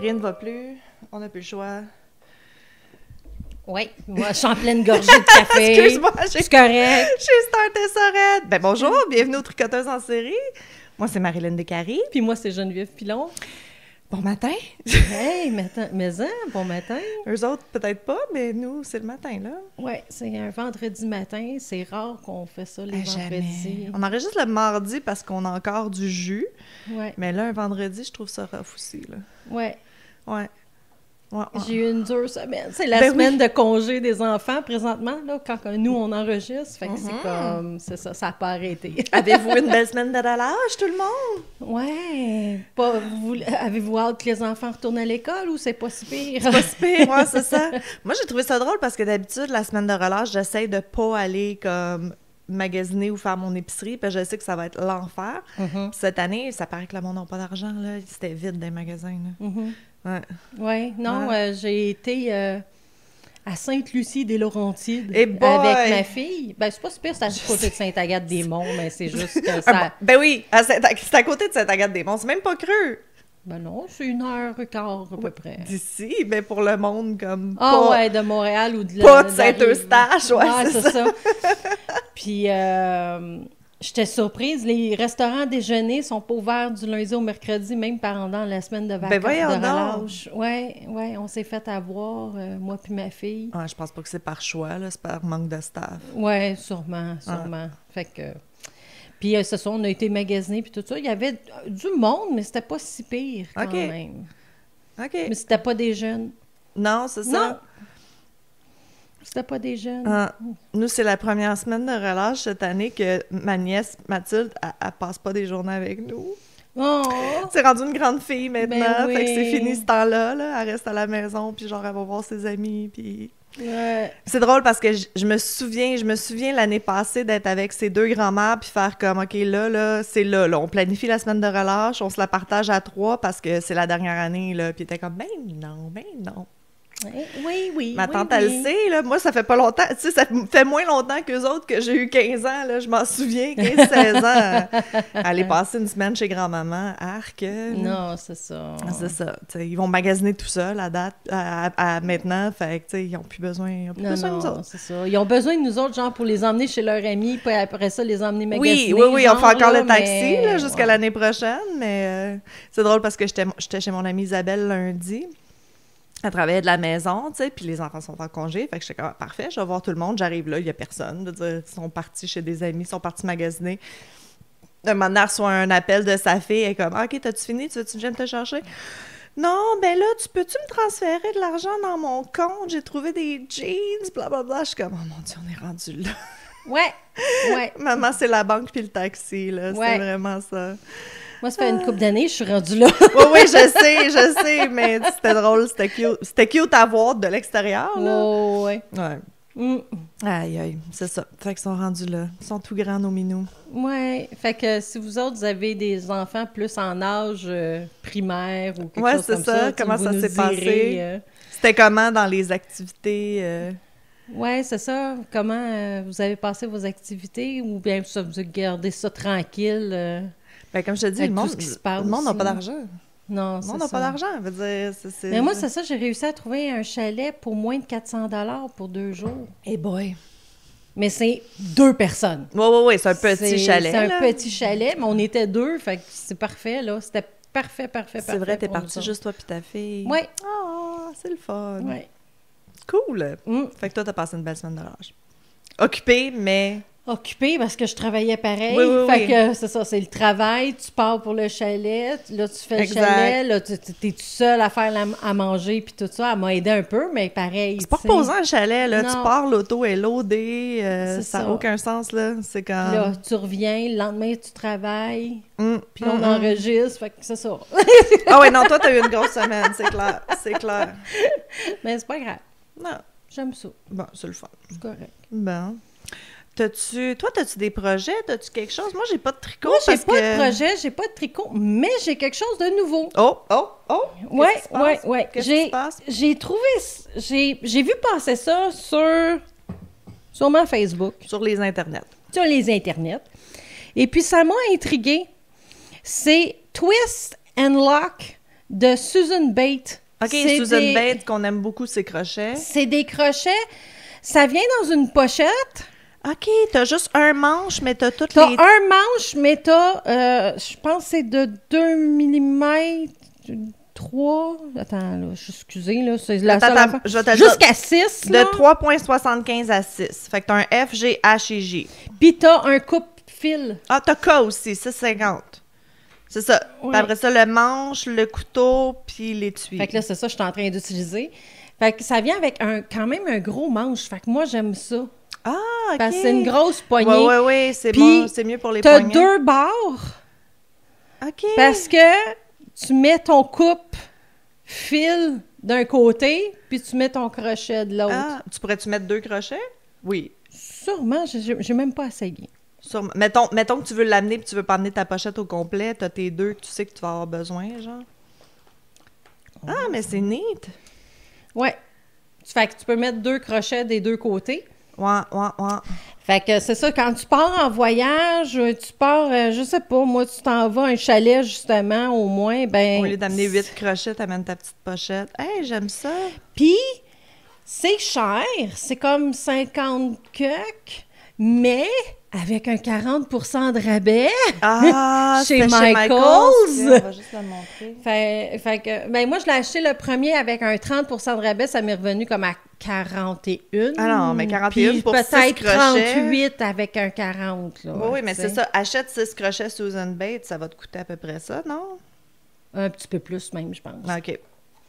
Rien ne va plus. On n'a plus le choix. Oui, moi, je suis en pleine gorgée de café. Excuse-moi, c'est correct. J'ai starté ça raide. Ben bonjour, bienvenue aux Tricoteuses en série. Moi, c'est Marilyn Descaries. Puis moi, c'est Geneviève Pilon. Bon matin. Hey, bon matin. Eux autres, peut-être pas, mais nous, c'est le matin, là. Oui, c'est un vendredi matin. C'est rare qu'on fait ça les vendredis. Jamais. On enregistre le mardi parce qu'on a encore du jus. Ouais. Mais là, un vendredi, je trouve ça rough aussi, là. Ouais. Ouais. Ouais. J'ai eu une dure semaine. C'est la Ben semaine oui. de congé des enfants, présentement, là, quand nous, on enregistre. Fait que c'est comme... C'est ça, ça n'a pas arrêté. Avez-vous une belle semaine de relâche, tout le monde? Ouais. Avez-vous hâte que les enfants retournent à l'école ou c'est pas si pire? C'est pas si pire, ouais, c'est ça. Moi, j'ai trouvé ça drôle parce que d'habitude, la semaine de relâche, j'essaie de pas aller comme magasiner ou faire mon épicerie, parce que je sais que ça va être l'enfer. Mhm. Puis cette année, ça paraît que le monde n'a pas d'argent, là. C'était vide des magasins, là. Mhm. Ouais. Oui, non, j'ai été à Sainte-Lucie-des-Laurentides Eh boy! avec ma fille. Ben, c'est pas super, c'est à côté de Sainte-Agathe-des-Monts, mais c'est juste que ça... Ben oui, c'est à côté de Sainte-Agathe-des-Monts. C'est même pas creux Ben non, c'est 1h15 à peu près. d'ici, mais pour le monde comme Ah pas, ouais, de Montréal ou de pas de la Saint-Eustache, ouais, c'est ça. Puis, j'étais surprise, les restaurants déjeuners sont pas ouverts du lundi au mercredi, même pendant la semaine de vacances Ben voyons de donc. relâche. Ouais, on s'est fait avoir, moi puis ma fille. Ouais, je pense pas que c'est par choix, là, c'est par manque de staff. Ouais, sûrement. Fait que... Puis, c'est ça, on a été magasiner puis tout ça. Il y avait du monde, mais c'était pas si pire quand OK. même. OK. Mais c'était pas des jeunes. Non, c'est ça. Non! C'était pas des jeunes. Ah, nous, c'est la première semaine de relâche cette année que ma nièce, Mathilde, elle passe pas des journées avec nous. Oh! C'est rendu une grande fille maintenant, Ben oui. fait que c'est fini ce temps-là, là. Elle reste à la maison, puis genre, elle va voir ses amis, puis... Ouais. C'est drôle parce que je me souviens l'année passée d'être avec ses deux grands-mères puis faire comme, OK, là, c'est là, on planifie la semaine de relâche, on se la partage à 3 parce que c'est la dernière année, là, puis elle était comme, ben non. Oui. Ma tante, elle le sait, là, moi, ça fait pas longtemps, tu sais, ça fait moins longtemps qu'eux autres que j'ai eu 15 ans, là, je m'en souviens, 15-16 ans, aller passer une semaine chez grand-maman, arc. Non, c'est ça. C'est ça, tu sais, ils vont magasiner tout seul à date, à maintenant, fait que, tu sais, ils ont plus besoin de nous autres. C'est ça. Ils ont besoin de nous autres, genre, pour les emmener chez leurs amis, puis après ça, les emmener magasiner. Oui, on fait encore là, le taxi, mais... là, jusqu'à l'année prochaine, mais c'est drôle parce que j'étais chez mon amie Isabelle lundi. Elle travaillait de la maison, tu sais, puis les enfants sont en congé. Fait que j'étais comme, parfait, je vais voir tout le monde. J'arrive là, il n'y a personne. Je veux dire, ils sont partis chez des amis, ils sont partis magasiner. Un moment donné, elle reçoit un appel de sa fille. Elle est comme, OK, t'as-tu fini? Tu veux que je vienne te chercher? Non, ben là, peux-tu me transférer de l'argent dans mon compte? J'ai trouvé des jeans, blablabla. Je suis comme, oh mon Dieu, on est rendu là. Ouais. Maman, c'est la banque puis le taxi, là. Ouais. C'est vraiment ça. Moi, ça fait une couple d'années, je suis rendue là. Oui, je sais, mais c'était drôle, c'était cute. C'était cute à voir de l'extérieur, là. Oh, ouais. Ouais. Aïe, c'est ça. Fait qu'ils sont rendus là. Ils sont tout grands, nos minous. Ouais. Fait que si vous autres, vous avez des enfants plus en âge primaire ou quelque chose comme ça. Ouais, c'est ça. Comment ça s'est passé? passé? C'était comment dans les activités? Ouais, c'est ça. Comment vous avez passé vos activités ou bien ça, vous gardez ça tranquille? Ben, comme je te dis, Avec le tout monde ce qui se passe n'a aussi. pas d'argent. Non, Le c'est monde n'a ça. pas d'argent. Je veux dire, c'est... Mais moi, c'est ça, j'ai réussi à trouver un chalet pour moins de 400 $ pour 2 jours. Hey boy! Mais c'est 2 personnes. Oui, c'est un petit chalet. C'est un là. petit chalet, mais on était 2, fait que c'est parfait, là. C'était parfait. C'est vrai, t'es pour nous partie autres. juste toi puis ta fille. Oui. Ah, c'est le fun. Oui. Cool. Fait que toi, t'as passé une belle semaine de relâche. Occupée, mais... Occupée parce que je travaillais pareil. Oui. Fait que c'est ça, c'est le travail. Tu pars pour le chalet. Là, tu fais Exact. le chalet. Là, t'es tout seul à faire à manger puis tout ça. Elle m'a aidé un peu, mais pareil. C'est pas tu sais. reposant, le chalet, là. Non. Tu pars, l'auto est loadée. C'est Ça n'a ça. aucun sens, là. C'est comme... Là, tu reviens. Le lendemain, tu travailles. Puis on mm. enregistre. Fait que c'est ça. Ah ouais, non, toi, t'as eu une grosse semaine, c'est clair. C'est clair. Mais c'est pas grave. Non. J'aime ça. Bon, c'est le fun. C'est correct. Bon. T'as-tu des projets? T'as-tu quelque chose? Moi, j'ai pas de tricot Moi, j'ai parce pas que... de projet, j'ai pas de tricot, mais j'ai quelque chose de nouveau. Oh! Ouais. Qu'est-ce qui se passe? J'ai trouvé... J'ai vu passer ça sur mon Facebook, Sur les internets. sur les internets. Et puis, ça m'a intriguée. C'est Twist and Lock de Susan Bate. OK, Susan Bate, qu'on aime beaucoup, ses crochets. C'est des crochets. Ça vient dans une pochette. OK, t'as juste un manche, mais t'as toutes T'as les... un manche, mais je pense que c'est de 2 mm, 3... Attends, là, excusez, là, c'est la seule affaire. Je vais te le dire. Jusqu'à 6, De là. 3,75 à 6. Fait que t'as un F, G, H et J. Puis t'as un coupe-fil. Ah, t'as K aussi, 6,50. C'est ça. Oui. Puis après ça, le manche, le couteau, puis l'étui. Fait que là, c'est ça que je suis en train d'utiliser. Fait que ça vient avec quand même un gros manche. Fait que moi, j'aime ça. Ah, OK. Parce que c'est une grosse poignée. Oui, c'est Puis, bon, c'est mieux pour les T'as poignets. 2 barres. OK. Parce que tu mets ton coupe-fil d'un côté, puis tu mets ton crochet de l'autre. Ah, tu pourrais-tu mettre 2 crochets? Oui. Sûrement, j'ai même pas essayé. Sûrement. Mettons que tu veux l'amener puis tu veux pas amener ta pochette au complet, t'as tes 2 que tu sais que tu vas avoir besoin, genre. Ah, mais c'est neat. Ouais. Fait que tu peux mettre 2 crochets des 2 côtés. Ouais. Fait que c'est ça, quand tu pars en voyage, tu pars, je sais pas, moi, tu t'en vas à un chalet, justement, au moins, ben... Au lieu d'amener 8 crochets, t'amènes ta petite pochette. Hey, j'aime ça. Puis, c'est cher, c'est comme 50 cucs, mais avec un 40 de rabais. Ah, Chez c'était Michaels. On va juste le montrer. Fait que, ben moi, je l'ai acheté le premier avec un 30 de rabais, ça m'est revenu comme à 41. Ah non, mais 41 puis pour 6 peut-être crochets. 38 avec un 40. Là, Oui, mais tu c'est sais. ça. Achète 6 crochets Susan Bate, ça va te coûter à peu près ça, non? Un petit peu plus même, je pense. OK.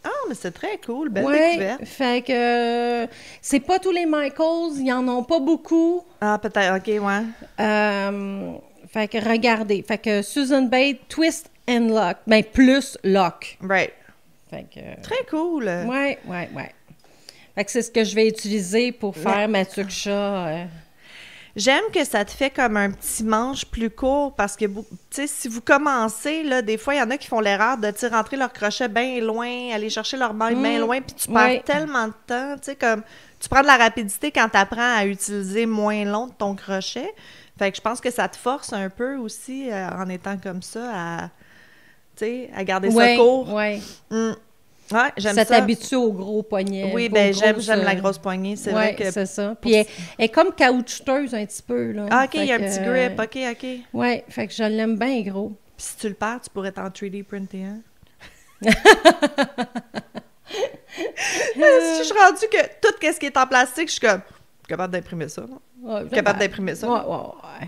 Ah, mais c'est très cool. Belle Ouais, découverte. fait que c'est pas tous les Michaels, ils en ont pas beaucoup. Ah, peut-être. OK, ouais. Fait que regardez, fait que Susan Bate, Twist and Lock, ben plus Lock. Right. Fait que Très cool. ouais. Fait que c'est ce que je vais utiliser pour faire ma tuksha. J'aime que ça te fait comme un petit manche plus court parce que, tu sais, si vous commencez, là, des fois, il y en a qui font l'erreur de, tu sais, rentrer leur crochet bien loin, aller chercher leur maille bien loin, puis tu perds tellement de temps, tu sais, comme, tu prends de la rapidité quand tu apprends à utiliser moins long de ton crochet. Fait que je pense que ça te force un peu aussi, en étant comme ça, à, tu sais, à garder ça court. Ouais. Ouais, j'aime ça. Ça t'habitue au gros poignet. Oui, ben j'aime la grosse poignée, c'est vrai que... c'est ça. Puis elle est comme caoutchouteuse un petit peu, là. Ah, OK, il y a un petit grip, OK. Ouais, fait que je l'aime bien gros. Puis si tu le perds, tu pourrais t'en 3D printer un. Si je suis rendue que tout ce qui est en plastique, je suis comme capable d'imprimer ça, non? Ouais, Capable d'imprimer ça. Ouais.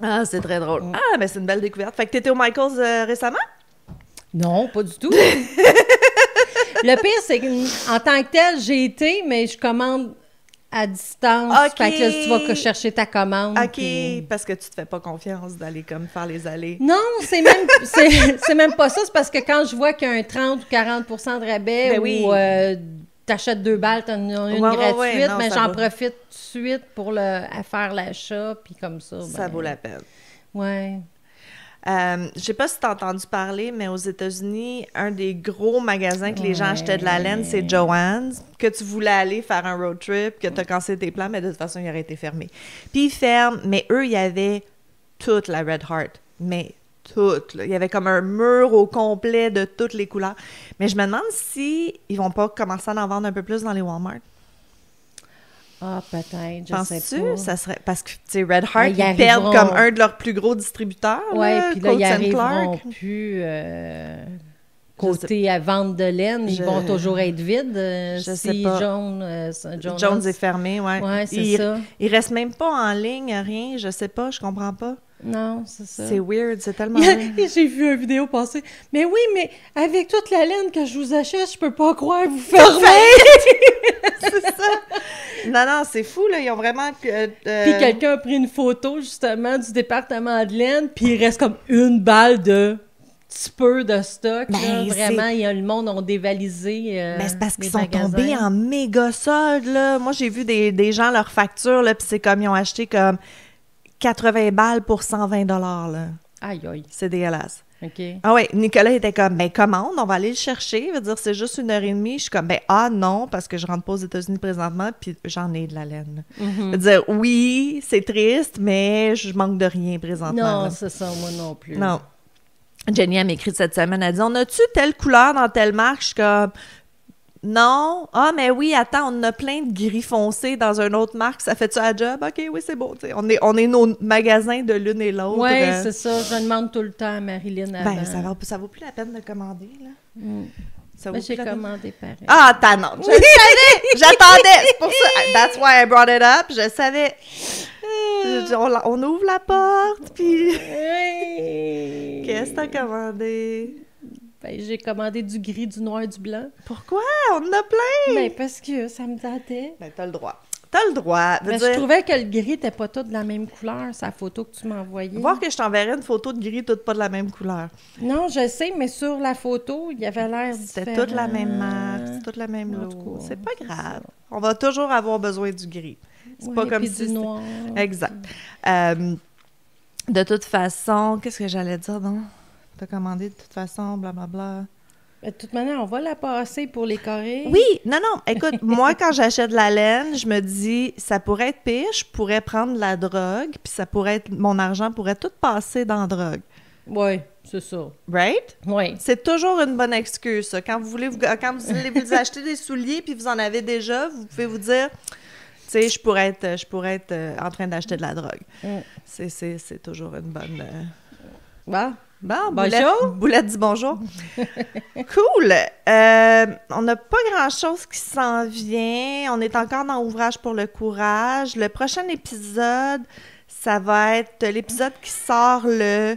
Ah, c'est très drôle. Ah, mais c'est une belle découverte. Fait que t'étais au Michaels récemment? Non, pas du tout. Le pire, c'est qu'en tant que tel, j'ai été, mais je commande à distance. OK. Fait que là, tu vas chercher ta commande. OK, puis- parce que tu te fais pas confiance d'aller comme faire les allées. Non, c'est même pas ça. C'est parce que quand je vois qu'il y a un 30 ou 40 de rabais Ben ou oui. t'achètes 2 balles, t'en as une Ouais, gratuite, non, mais ça j'en vaut- profite tout de suite pour à faire l'achat, puis comme ça. Ça vaut la peine. Ouais. Je sais pas si t'as entendu parler, mais aux États-Unis, un des gros magasins que les gens achetaient de la laine, c'est Joann's. Que tu voulais aller faire un road trip, que t'as cancellé tes plans, mais de toute façon, il aurait été fermé. Puis ils ferment, mais eux, il y avait toute la Red Heart. Mais toute, là. Il y avait comme un mur au complet de toutes les couleurs. Mais je me demande si ils vont pas commencer à en vendre un peu plus dans les Walmart. Ah, peut-être, je sais Penses-tu? pas. Ça serait... Parce que, tu sais, Red Heart, ils ils perdent arriveront. comme un de leurs plus gros distributeurs, Ouais, là, puis là, ils Coats and arriveront Clark. plus côté à vente de laine. Ils Je- vont toujours être vides. je sais si pas. Jones est fermé, ouais. Ouais, c'est il, ça. Il reste même pas en ligne, rien, je sais pas, je comprends pas. Non, c'est ça. C'est weird, c'est tellement weird. J'ai vu une vidéo passer. Mais oui, mais avec toute la laine que je vous achète, je peux pas croire vous fermer. C'est ça. Non, c'est fou, là, ils ont vraiment... Puis quelqu'un a pris une photo, justement, du département de laine, puis il reste comme une balle de petit peu de stock. Ben, là. c'est- Vraiment, le monde ont dévalisé Mais c'est parce qu'ils les sont magasins. tombés en méga solde, là. Moi, j'ai vu des gens leur facture, là, puis c'est comme, ils ont acheté comme 80 balles pour 120 $, là. Aïe, aïe. C'est dégueulasse. OK. Ah ouais, Nicolas était comme, ben commande, on va aller le chercher. Il veut dire, c'est juste 1h30. Je suis comme, ben non, parce que je rentre pas aux États-Unis présentement, puis j'en ai de la laine. Je veux dire, oui, c'est triste, mais je manque de rien présentement. Non, là. c'est ça, moi non plus. Non. Jenny, elle m'écrit cette semaine, elle dit « On a-tu telle couleur dans telle marque? » Je suis comme « Non. Ah, mais oui, attends, on a plein de gris foncés dans une autre marque. Ça fait-tu la job? OK, oui, c'est beau. » On est nos magasins de l'une et l'autre. Oui, c'est ça. Je demande tout le temps à Marilyn avant. Ben, ça vaut plus la peine de commander, là. Ça vaut J'ai plus la peine. commandé pareil. Ah, non, je savais! J'attendais! C'est pour ça. That's why I brought it up. Je savais. On ouvre la porte, puis... Qu'est-ce que t'as commandé? Ben, j'ai commandé du gris, du noir, du blanc. Pourquoi? On en a plein! Ben, parce que ça me datait. Ben, t'as le droit. T'as le droit. Ben, je trouvais que le gris n'était pas tout de la même couleur, c'est la photo que tu m'as envoyée. Voir que je t'enverrais une photo de gris toutes pas de la même couleur. Non, je sais, mais sur la photo, il y avait l'air différent. C'était toute la même marque, c'est toute la même lot. C'est pas grave. On va toujours avoir besoin du gris. C'est pas comme si du noir. Exact. De toute façon, qu'est-ce que j'allais dire, non? T'as commandé de toute façon, blablabla. De toute manière, on va la passer pour les Corées. Oui, non. Écoute, moi, quand j'achète de la laine, je me dis, ça pourrait être pire, je pourrais prendre de la drogue, puis ça pourrait être, mon argent pourrait tout passer dans la drogue. Oui, c'est ça. Right? Oui. C'est toujours une bonne excuse, ça. Quand vous voulez acheter des souliers, puis vous en avez déjà, vous pouvez vous dire... Tu sais, je pourrais être en train d'acheter de la drogue. C'est toujours une bonne... Bon, Boulette dit bonjour. Cool! On n'a pas grand-chose qui s'en vient. On est encore dans Ouvrage pour le courage. Le prochain épisode, ça va être l'épisode qui sort le...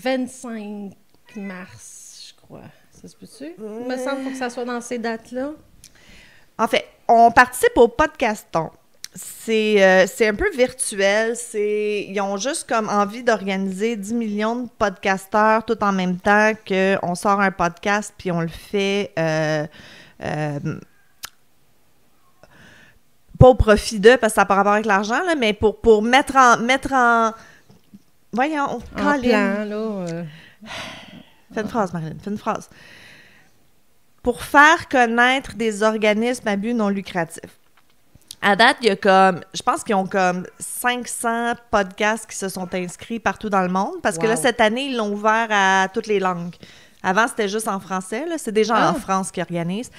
25 mars, je crois. Ça se peut-tu? Il me semble qu'il faut que ça soit dans ces dates-là. En fait, on participe au Podcaston. C'est un peu virtuel. Ils ont juste comme envie d'organiser 10 millions de podcasteurs tout en même temps qu'on sort un podcast puis on le fait pas au profit d'eux parce que ça n'a pas rapport avec l'argent, là, mais pour mettre en voyons, en plan, là. Fais une phrase, Marilyn, fais une phrase. Pour faire connaître des organismes à but non lucratif. À date, il y a je pense qu'ils ont comme 500 podcasts qui se sont inscrits partout dans le monde parce que là, cette année, ils l'ont ouvert à toutes les langues. Avant, c'était juste en français. Là. C'est des gens en France qui organisent.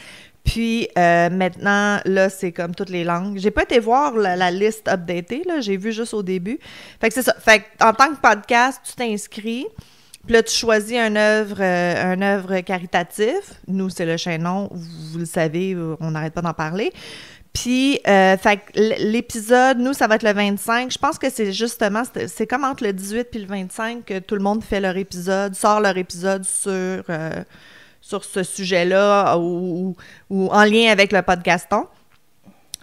Puis maintenant, là, c'est comme toutes les langues. J'ai pas été voir la liste updatée, là. J'ai vu juste au début. Fait que c'est ça. Fait que, en tant que podcast, tu t'inscris. Puis là, tu choisis une œuvre caritative. Nous, c'est le Chaînon. Vous le savez, on n'arrête pas d'en parler. Puis, fait que l'épisode, nous, ça va être le 25. Je pense que c'est justement, c'est comme entre le 18 puis le 25 que tout le monde fait leur épisode, sort leur épisode sur ce sujet-là ou en lien avec le podcaston.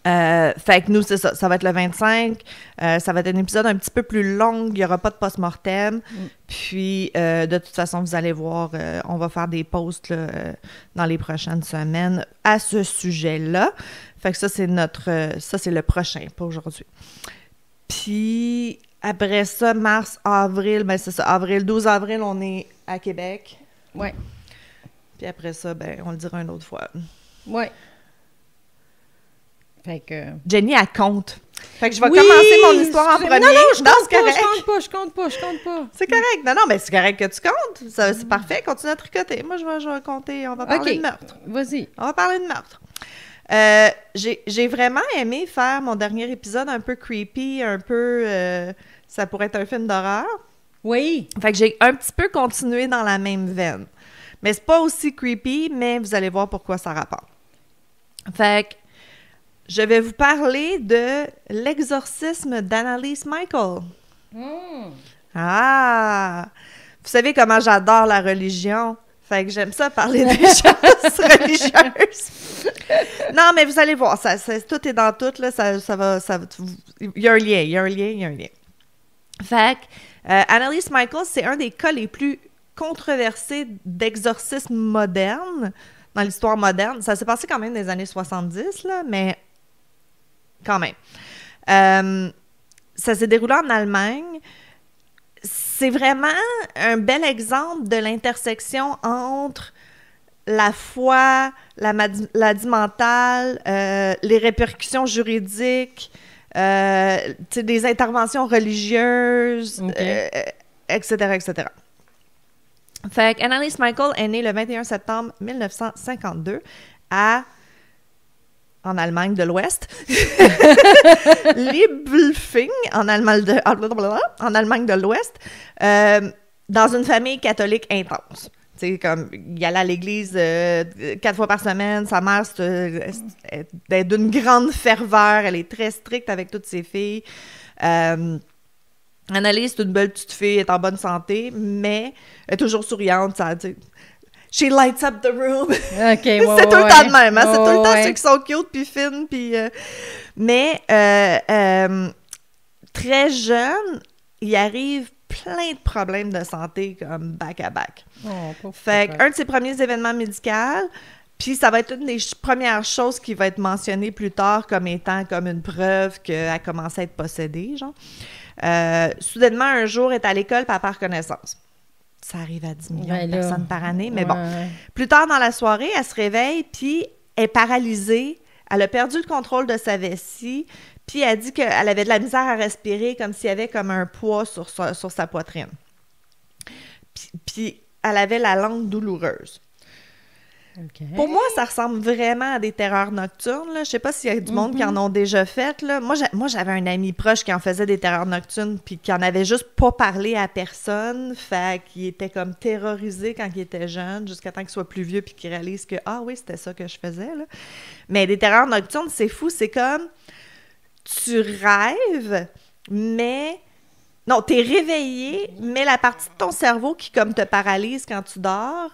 Fait que nous, c'est ça. Ça va être le 25. Ça va être un épisode un petit peu plus long. Il n'y aura pas de post-mortem. Puis, de toute façon, vous allez voir, on va faire des posts là, dans les prochaines semaines à ce sujet-là. Fait que ça, c'est le prochain, pas aujourd'hui. Puis, après ça, mars, avril, ben c'est ça. 12 avril, on est à Québec. Ouais. Puis après ça, ben on le dira une autre fois. Ouais. Fait que... Jenny, elle compte. Fait que je vais commencer mon histoire en premier. Non, je compte pas. C'est correct. Non, mais c'est correct que tu comptes. C'est parfait. Continue à tricoter. Moi, je vais compter. On va parler de meurtre. Vas-y. On va parler de meurtre. J'ai vraiment aimé faire mon dernier épisode un peu creepy, un peu... ça pourrait être un film d'horreur. Oui. Fait que j'ai un petit peu continué dans la même veine. Mais c'est pas aussi creepy, mais vous allez voir pourquoi ça rapporte. Fait que je vais vous parler de l'exorcisme d'Annalise Michael. Ah! Vous savez comment j'adore la religion? Fait que j'aime ça parler des choses religieuses. Non, mais vous allez voir, tout est dans tout, là, il y a un lien. Fait que Annalise Michael, c'est un des cas les plus controversés d'exorcisme moderne, dans l'histoire moderne. Ça s'est passé quand même dans les années 70, là, mais quand même. Ça s'est déroulé en Allemagne. C'est vraiment un bel exemple de l'intersection entre la foi, la maladie mentale, les répercussions juridiques, des interventions religieuses, etc., etc. Fait qu'Annalise Michael est née le 21 septembre 1952 en Allemagne de l'Ouest. Liebelfing, en Allemagne de l'Ouest, dans une famille catholique intense. Tu sais, comme, il allait à l'église 4 fois par semaine. Sa mère, est d'une grande ferveur. Elle est très stricte avec toutes ses filles. Annalise, c'est une belle petite fille, elle est en bonne santé, mais elle est toujours souriante. Ça, tu sais, she lights up the room. OK, c'est tout le temps de même. Hein? C'est tout le temps ceux qui sont cute puis fines. Puis, mais très jeune, il arrive plein de problèmes de santé comme back-à-back. Fait qu'un de ses premiers événements médicaux, puis ça va être une des premières choses qui va être mentionnée plus tard comme étant comme une preuve qu'elle commençait à être possédée, genre. Soudainement, un jour, elle est à l'école puis elle perd connaissance. Ça arrive à 10 millions de personnes par année, mais bon. Plus tard dans la soirée, elle se réveille puis elle est paralysée. Elle a perdu le contrôle de sa vessie. Puis elle dit qu'elle avait de la misère à respirer, comme s'il y avait comme un poids sur sa poitrine. Puis elle avait la langue douloureuse. Okay. Pour moi, ça ressemble vraiment à des terreurs nocturnes. Là. Je sais pas s'il y a du monde qui en ont déjà fait. Là. Moi, j'avais un ami proche qui en faisait des terreurs nocturnes puis qui en avait juste pas parlé à personne. Fait qu'il était comme terrorisé quand il était jeune, jusqu'à temps qu'il soit plus vieux puis qu'il réalise que « Ah oui, c'était ça que je faisais. » là. Mais des terreurs nocturnes, c'est fou. C'est comme... Tu rêves, mais... Non, t'es réveillé, mais la partie de ton cerveau qui, comme, te paralyse quand tu dors,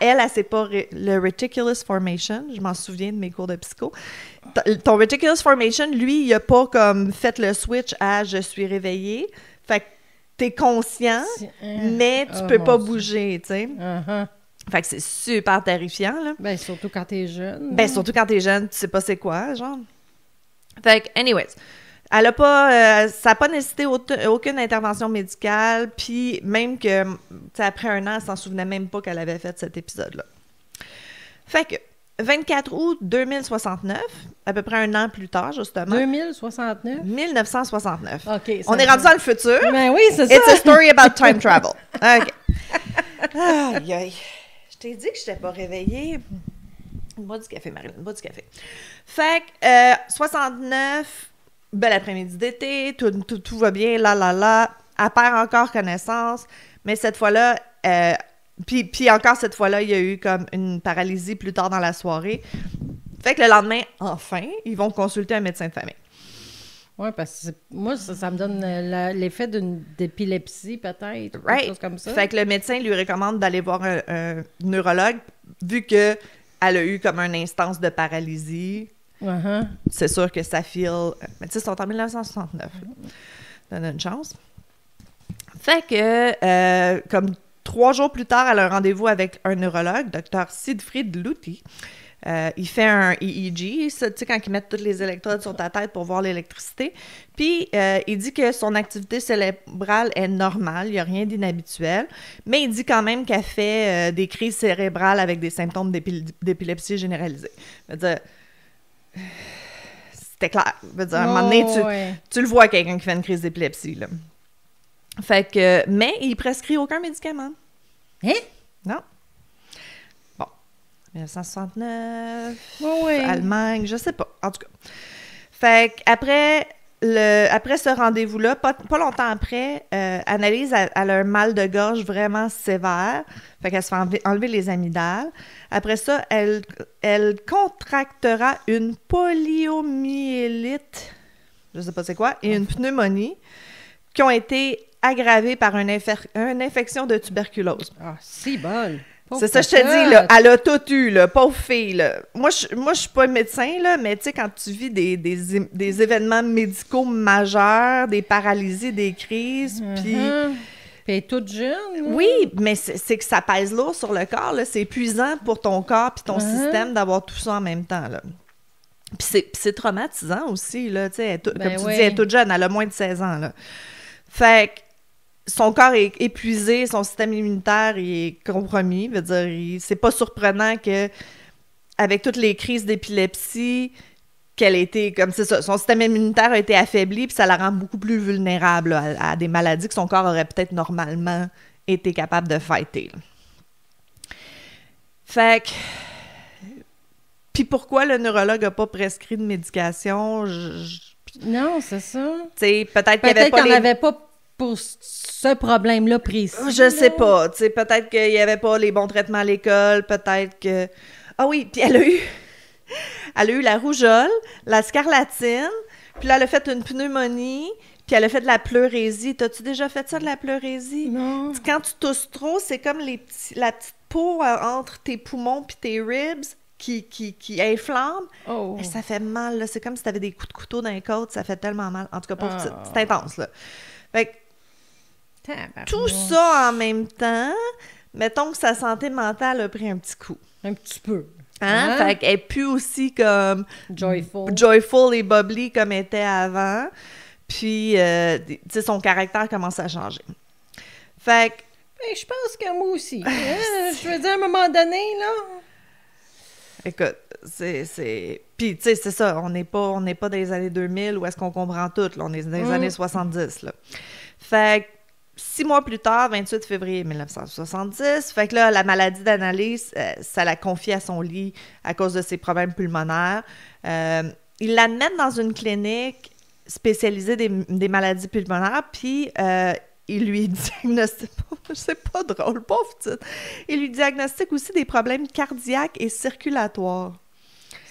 elle, c'est pas le reticulus formation. Je m'en souviens de mes cours de psycho. Ton reticulus formation, lui, il a pas, comme, fait le switch à « je suis réveillé ». Fait que t'es conscient, mais tu peux pas bouger, tu sais. Fait que c'est super terrifiant, là. Ben, surtout quand t'es jeune. Ben, surtout quand t'es jeune, tu sais pas c'est quoi, genre. Fait que, anyways, elle a pas, ça n'a pas nécessité aucune intervention médicale, puis même que, tu sais, après un an, elle s'en souvenait même pas qu'elle avait fait cet épisode-là. Fait que, 24 août 2069, à peu près un an plus tard, justement. 2069? 1969. OK. On est rendu dans le futur. Ben oui, c'est ça. It's a story about time travel. OK. Aïe, aïe. Je t'ai dit que je n'étais pas réveillée. Bois du café, Marilyn, bois du café. Fait que, 69, bel après-midi d'été, tout va bien, elle perd encore connaissance, mais cette fois-là, puis encore cette fois-là, il y a eu comme une paralysie plus tard dans la soirée. Fait que le lendemain, enfin, ils vont consulter un médecin de famille. Oui, parce que moi, ça me donne l'effet d'épilepsie, peut-être, right. quelque chose comme ça. Fait que le médecin lui recommande d'aller voir un neurologue, vu que elle a eu comme une instance de paralysie. C'est sûr que ça file... Mais tu sais, c'est en 1969. Donne une chance. Fait que, comme 3 jours plus tard, elle a un rendez-vous avec un neurologue, Dr. Siegfried Luthi. Il fait un EEG, tu sais, quand ils mettent toutes les électrodes sur ta tête pour voir l'électricité. Puis, il dit que son activité cérébrale est normale, il n'y a rien d'inhabituel, mais il dit quand même qu'elle fait des crises cérébrales avec des symptômes d'épilepsie généralisée. Je veux dire, c'était clair. Je veux dire, à un moment donné, tu le vois, quelqu'un qui fait une crise d'épilepsie, là. Fait que, mais il prescrit aucun médicament. Hein? Non. 1969, oui. Allemagne, je sais pas, en tout cas. Fait qu'après ce rendez-vous-là, pas longtemps après, Annalise, elle a un mal de gorge vraiment sévère. Fait qu'elle se fait enlever les amygdales. Après ça, elle contractera une poliomyélite, je sais pas c'est quoi, et une pneumonie qui ont été aggravées par une infection de tuberculose. Ah, si bol! C'est ça, je te dis, là, elle a tout eu, là, pauvre fille, là. Moi, je suis pas médecin, là, mais tu sais, quand tu vis des événements médicaux majeurs, des paralysies, des crises, puis... Puis elle est toute jeune. Oui, mais c'est que ça pèse lourd sur le corps, là. C'est épuisant pour ton corps puis ton système d'avoir tout ça en même temps, là. Puis c'est traumatisant aussi, là, tu sais, comme tu dis, elle est toute jeune, elle a moins de 16 ans, là. Fait que son corps est épuisé, son système immunitaire il est compromis. Veut dire, c'est pas surprenant que, avec toutes les crises d'épilepsie, qu'elle a été, comme c'est ça, son système immunitaire a été affaibli, puis ça la rend beaucoup plus vulnérable là, à des maladies que son corps aurait peut-être normalement été capable de fighter. Là. Fait que... Puis pourquoi le neurologue n'a pas prescrit de médication? Non, c'est ça. Tu sais, peut-être qu'il n'y Peut-être avait pas qu'il n'y en avait pas pour ce problème-là précis. Je sais pas. Tu sais, peut-être qu'il n'y avait pas les bons traitements à l'école. Peut-être que... Ah oui, puis elle a eu la rougeole, la scarlatine, puis là, elle a fait une pneumonie, puis elle a fait de la pleurésie. T'as-tu déjà fait ça, de la pleurésie? Non. Quand tu tousses trop, c'est comme la petite peau entre tes poumons puis tes ribs qui inflamme. Oh. Et ça fait mal, là. C'est comme si t'avais des coups de couteau dans les côtes. Ça fait tellement mal. En tout cas, c'est intense, là. Fait que tout ça en même temps, mettons que sa santé mentale a pris un petit coup. Un petit peu. Hein? Fait qu'elle est plus aussi comme... Joyful et bubbly comme elle était avant. Puis, tu sais, son caractère commence à changer. Fait que... Ben, je pense que moi aussi. Je veux dire, à un moment donné, là... Écoute, c'est... Puis, tu sais, c'est ça, on n'est pas dans les années 2000 où est-ce qu'on comprend tout, là. On est dans les années 70, là. Fait que 6 mois plus tard, 28 février 1970, fait que là, la maladie d'Annalise, ça la confie à son lit à cause de ses problèmes pulmonaires. Ils la mettent dans une clinique spécialisée des maladies pulmonaires, puis il lui diagnostique... C'est pas drôle, pauvre petite. Il lui diagnostique aussi des problèmes cardiaques et circulatoires.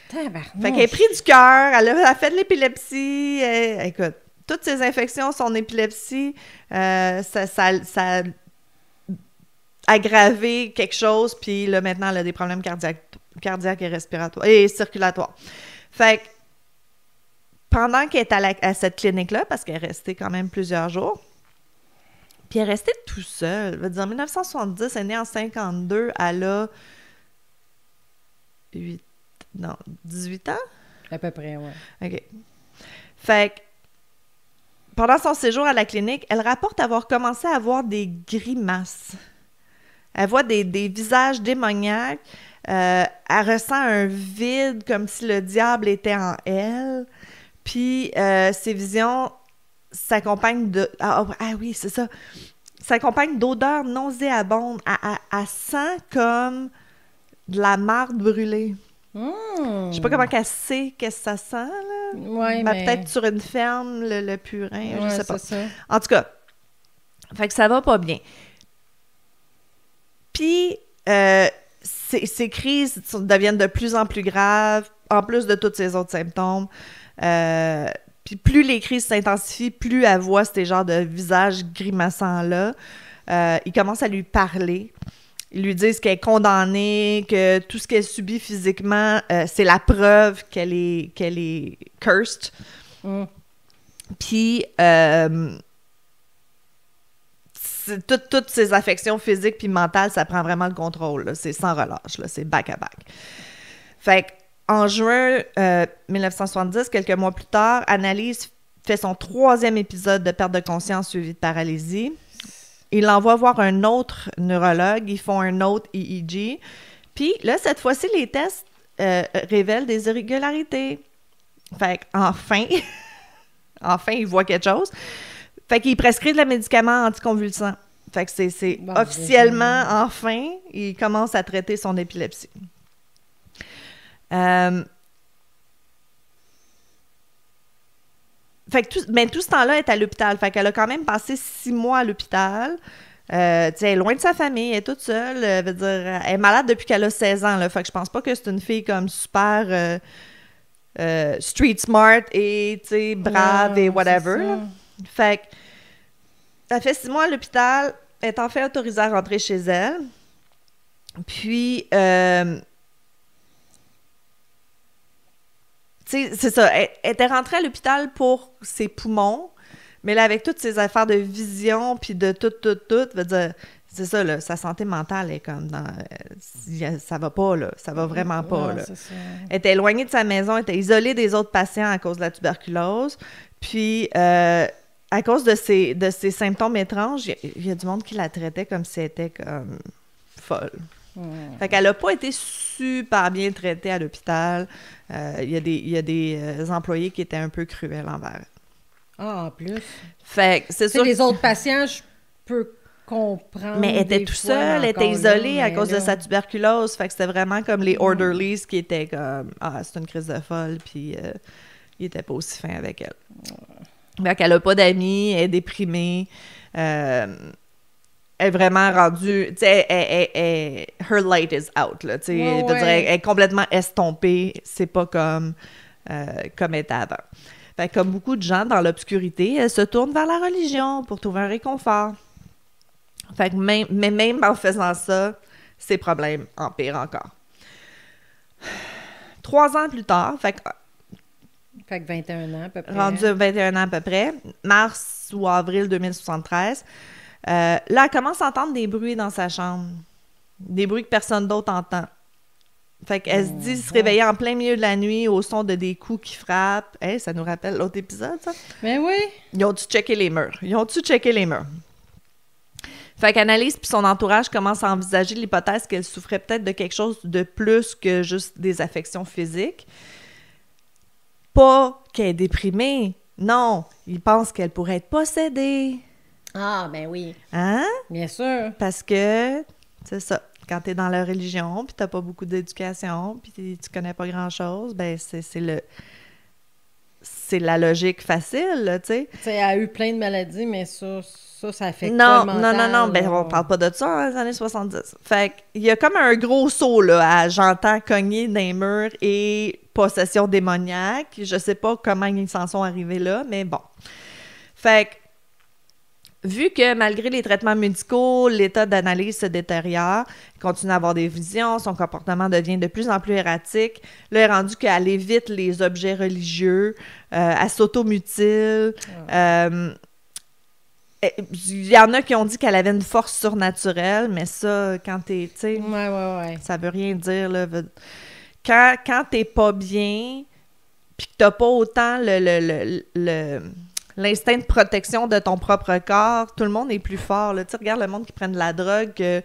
Fait qu'elle est prise du cœur, elle a fait de l'épilepsie. Écoute, toutes ces infections, son épilepsie, ça a aggravé quelque chose, puis là, maintenant, elle a des problèmes cardiaques et respiratoires et circulatoires. Fait que pendant qu'elle est à cette clinique-là, parce qu'elle est restée quand même plusieurs jours, puis elle est restée tout seule. Je veux dire, en 1970, elle est née en 52, elle a 18 ans? À peu près, ouais. OK. Fait que pendant son séjour à la clinique, elle rapporte avoir commencé à avoir des grimaces. Elle voit des visages démoniaques. Elle ressent un vide comme si le diable était en elle. Puis ces visions s'accompagnent de... Ah oui, c'est ça. S'accompagnent d'odeurs nauséabondes. Elle sent comme de la marde brûlée. Je sais pas comment qu'elle sait qu'est-ce que ça sent, là. Ouais, mais... Peut-être sur une ferme, le purin, je sais pas. Ça. En tout cas, fait que ça va pas bien. Puis, ces crises deviennent de plus en plus graves, en plus de tous ces autres symptômes. Puis plus les crises s'intensifient, plus elle voit ces genres de visages grimaçants-là. Ils commencent à lui parler. Ils lui disent qu'elle est condamnée, que tout ce qu'elle subit physiquement, c'est la preuve qu'elle est cursed. Puis, toutes ces affections physiques puis mentales, ça prend vraiment le contrôle. Là. C'est sans relâche. Là. C'est back-à-back. Fait qu'en juin 1970, quelques mois plus tard, Annalise fait son 3e épisode de perte de conscience suivi de paralysie. Il l'envoie voir un autre neurologue. Ils font un autre EEG. Puis là, cette fois-ci, les tests révèlent des irrégularités. Fait qu'enfin, il voit quelque chose. Fait qu'il prescrit de la médicament anticonvulsant. Fait que c'est officiellement, enfin, il commence à traiter son épilepsie. Fait que tout ce temps-là, elle est à l'hôpital. Fait qu'elle a quand même passé 6 mois à l'hôpital. Elle est loin de sa famille, elle est toute seule. Elle est malade depuis qu'elle a 16 ans. Là, fait que je pense pas que c'est une fille comme super street smart et brave et whatever. Là. Fait que elle fait 6 mois à l'hôpital. Elle est enfin autorisée à rentrer chez elle. Puis... c'est ça. Elle était rentrée à l'hôpital pour ses poumons, mais là, avec toutes ces affaires de vision, puis de tout, veut dire, c'est ça, là, sa santé mentale est comme dans... ça va pas, là. Ça va vraiment pas, là. Elle était éloignée de sa maison, elle était isolée des autres patients à cause de la tuberculose. Puis, à cause de ces symptômes étranges, il y a du monde qui la traitait comme si elle était comme folle. Fait qu'elle n'a pas été super bien traitée à l'hôpital. Il y a des employés qui étaient un peu cruels envers elle. Ah, en plus. Fait que c'est sûr. Les autres patients, je peux comprendre. Mais elle était des tout fois, seule, elle était encore isolée là, à mais cause de là, sa tuberculose. Fait que c'était vraiment comme les orderlies qui étaient comme « Ah, c'est une crise de folle », puis il était pas aussi fin avec elle. Fait qu'elle a pas d'amis, elle est déprimée, elle est vraiment rendue... Tu sais, her light is out, là, tu sais. Ouais, Je veux dire, ouais. elle est complètement estompée, c'est pas comme elle était avant. Fait que comme beaucoup de gens dans l'obscurité, elle se tourne vers la religion pour trouver un réconfort. Fait que même en faisant ça, ses problèmes empirent encore. 3 ans plus tard, fait que Fait que 21 ans à peu près. rendu à 21 ans à peu près, mars ou avril 2073, là, elle commence à entendre des bruits dans sa chambre. Des bruits que personne d'autre entend. Fait qu'elle se dit se réveiller en plein milieu de la nuit au son de des coups qui frappent. Hey, ça nous rappelle l'autre épisode, ça? Mais oui. Ils ont dû checker les murs. Fait qu'Annalise puis son entourage commencent à envisager l'hypothèse qu'elle souffrait peut-être de quelque chose de plus que juste des affections physiques. Pas qu'elle est déprimée. Non, ils pensent qu'elle pourrait être possédée. Ah, ben oui. Hein? Bien sûr. Parce que, c'est ça, quand t'es dans la religion puis t'as pas beaucoup d'éducation puis tu connais pas grand-chose, ben c'est la logique facile, là, tu sais. Tu sais, elle a eu plein de maladies, mais ça affecte Non, pas le non, mental. non, ben là. on parle pas de ça dans les années 70. Fait qu'il y a comme un gros saut, là, à j'entends cogner dans les murs et possession démoniaque. Je sais pas comment ils s'en sont arrivés là, mais bon. Fait que, vu que malgré les traitements médicaux, l'état d'Annalise se détériore, elle continue à avoir des visions, son comportement devient de plus en plus erratique. Là, elle est rendu qu'elle évite les objets religieux, elle s'automutile. Il y en a qui ont dit qu'elle avait une force surnaturelle, mais ça, quand t'es, tu sais, Ouais. ça veut rien dire, là. Quand t'es pas bien, puis que t'as pas autant l'instinct de protection de ton propre corps, tout le monde est plus fort, là. Tu sais, regarde le monde qui prend de la drogue,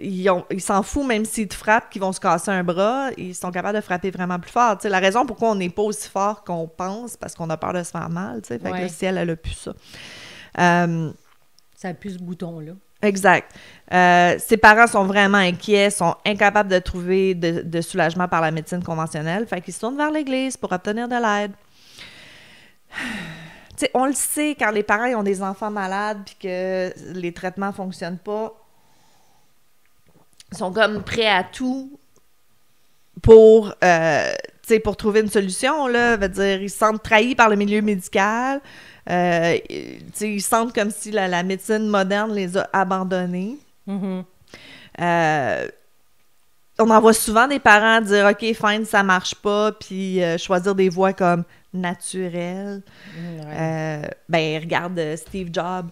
ils s'en foutent, même s'ils te frappent, qu'ils vont se casser un bras, ils sont capables de frapper vraiment plus fort. Tu sais, la raison pourquoi on n'est pas aussi fort qu'on pense, parce qu'on a peur de se faire mal, tu sais. Fait que là, si elle a plus ça. Ça a plus ce bouton-là. Exact. Ses parents sont vraiment inquiets, sont incapables de trouver de soulagement par la médecine conventionnelle, fait qu'ils se tournent vers l'Église pour obtenir de l'aide. Tu sais, on le sait, quand les parents ils ont des enfants malades puis que les traitements fonctionnent pas, ils sont comme prêts à tout pour, tu sais, pour trouver une solution, là. Veut dire, ils se sentent trahis par le milieu médical. Ils sentent comme si la médecine moderne les a abandonnés. Mm-hmm. On en voit souvent des parents dire « OK, fine, ça marche pas », puis choisir des voies comme naturelles. Ben, regarde Steve Jobs.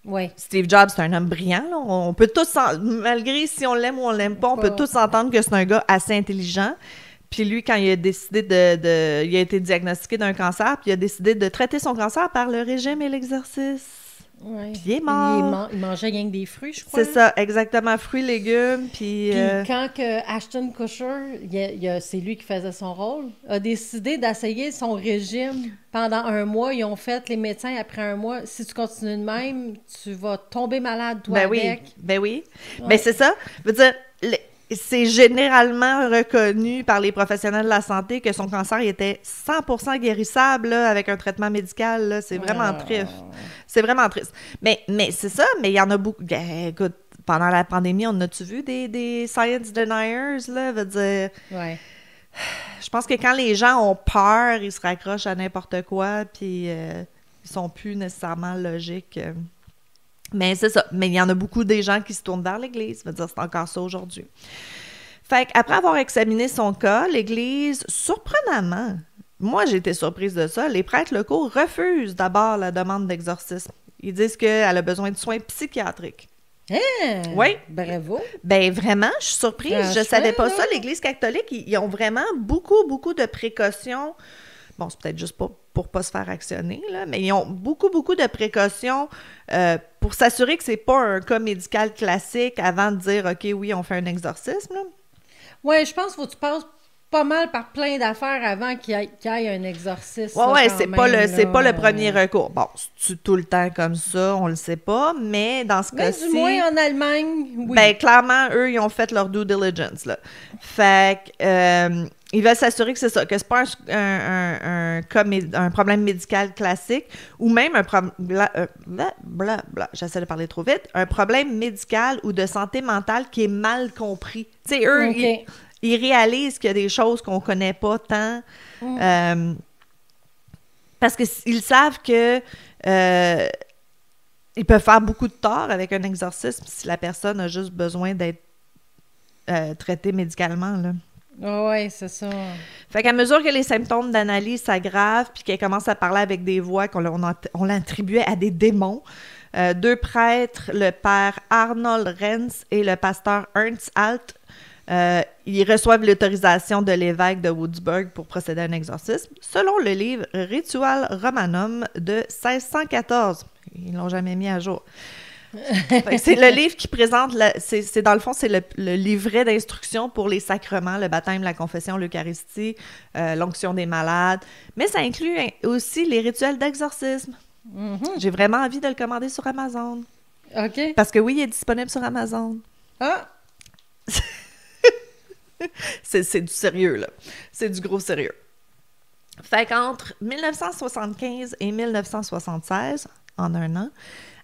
Oui. Steve Jobs, c'est un homme brillant. Là. On peut tous, malgré si on l'aime ou on l'aime pas, on peut tous s'entendre que c'est un gars assez intelligent. Puis lui, quand il a décidé il a été diagnostiqué d'un cancer, puis il a décidé de traiter son cancer par le régime et l'exercice. Ouais. Puis il est mort. Il mangeait rien que des fruits, je crois. C'est ça, exactement. Fruits, légumes, puis... quand que Ashton Kutcher, c'est lui qui faisait son rôle, a décidé d'essayer son régime pendant 1 mois, ils ont fait, les médecins, après 1 mois, si tu continues de même, tu vas tomber malade, toi, avec. Ben oui. Ouais. Ben c'est ça. Je veux dire... C'est généralement reconnu par les professionnels de la santé que son cancer était 100% guérissable là, avec un traitement médical. Là. C'est vraiment triste. C'est vraiment triste. Mais c'est ça, mais il y en a beaucoup. Écoute, pendant la pandémie, on a-tu vu des science deniers, là? Veut dire... Ouais. Je pense que quand les gens ont peur, ils se raccrochent à n'importe quoi, puis ils sont plus nécessairement logiques. Mais c'est ça. Mais il y en a beaucoup des gens qui se tournent vers l'Église. Ça veut dire c'est encore ça aujourd'hui. Fait qu'après avoir examiné son cas, l'Église, surprenamment, moi j'ai été surprise de ça, les prêtres locaux refusent d'abord la demande d'exorcisme. Ils disent qu'elle a besoin de soins psychiatriques. Hein? Oui. Bravo. Ben vraiment, je suis surprise. Je savais pas ça. L'Église catholique, ils ont vraiment beaucoup de précautions. Bon, c'est peut-être juste pour pas se faire actionner, là, mais ils ont beaucoup de précautions pour s'assurer que c'est pas un cas médical classique avant de dire « OK, oui, on fait un exorcisme. » Oui, je pense qu'il faut que tu passes pas mal par plein d'affaires avant qu'il y ait un exorcisme. Ouais, c'est pas le premier recours. Bon, c'est tout le temps comme ça, on le sait pas, mais dans ce cas-ci... du moins en Allemagne, oui. Ben, clairement, eux, ils ont fait leur due diligence, là. Fait que, ils veulent s'assurer que c'est ça, que c'est pas un problème médical classique, ou même j'essaie de parler trop vite, un problème médical ou de santé mentale qui est mal compris. Tu sais, eux, ils réalisent qu'il y a des choses qu'on connaît pas tant, parce qu'ils savent que ils peuvent faire beaucoup de tort avec un exorcisme si la personne a juste besoin d'être traitée médicalement, là. Oui, c'est ça. Fait qu'à mesure que les symptômes d'Annalise s'aggravent puis qu'elle commence à parler avec des voix on l'attribuait à des démons, 2 prêtres, le père Arnold Renz et le pasteur Ernst Alt, ils reçoivent l'autorisation de l'évêque de Würzburg pour procéder à un exorcisme, selon le livre Ritual Romanum de 1614. Ils l'ont jamais mis à jour. C'est le livre qui présente, c'est dans le fond, c'est le livret d'instructions pour les sacrements, le baptême, la confession, l'Eucharistie, l'onction des malades, mais ça inclut aussi les rituels d'exorcisme. Mm-hmm. J'ai vraiment envie de le commander sur Amazon. OK. Parce que oui, il est disponible sur Amazon. Ah! C'est du sérieux, là. C'est du gros sérieux. Fait qu'entre 1975 et 1976, en un an,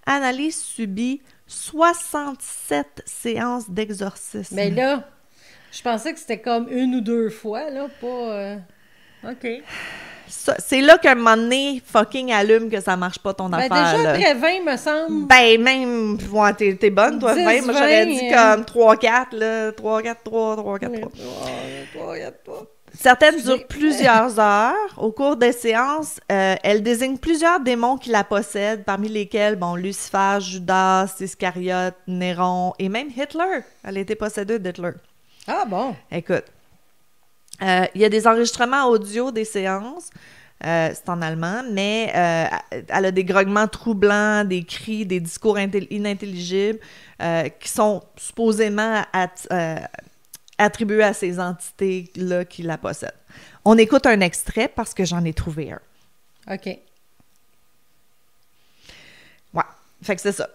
Annalise subit 67 séances d'exorcisme. Mais là, je pensais que c'était comme 1 ou 2 fois, là, pas... OK. C'est là qu'un moment donné, fucking allume que ça marche pas ton affaire, déjà, là. après 20, me semble. Ben, même... Ouais, t'es bonne, toi, 10, 20. Moi, j'aurais 20, dit comme 3-4, là. 3-4-3, 3-4-3. 3-4-3. Certaines durent plusieurs heures. Au cours des séances, elle désigne plusieurs démons qui la possèdent, parmi lesquels, bon, Lucifer, Judas, Iscariote, Néron et même Hitler. Elle a été possédée d'Hitler. Ah bon? Écoute, il y a des enregistrements audio des séances. C'est en allemand, mais elle a des grognements troublants, des cris, des discours inintelligibles qui sont supposément attribués à ces entités-là qui la possèdent. On écoute un extrait parce que j'en ai trouvé un. OK. Ouais, fait que c'est ça.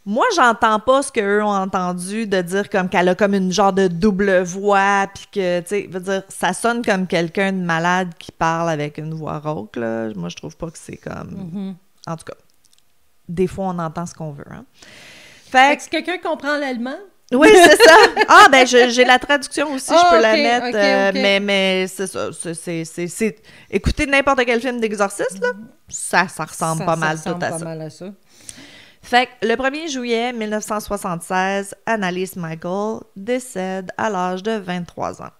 Moi, j'entends pas ce qu'eux ont entendu de dire comme qu'elle a comme une genre de double voix, puis que, tu sais, veut dire, ça sonne comme quelqu'un de malade qui parle avec une voix rauque, là. Moi, je trouve pas que c'est comme... Mm-hmm. En tout cas, des fois, on entend ce qu'on veut, hein. Fait que si quelqu'un comprend l'allemand... Oui, c'est ça. Ah, ben, j'ai la traduction aussi, je peux la okay, mettre, okay. mais c'est ça. C'est... Écoutez n'importe quel film d'exorciste, là, ça ressemble pas mal tout à ça. Ça ressemble pas mal à ça. Fait que le 1er juillet 1976, Annalise Michael décède à l'âge de 23 ans.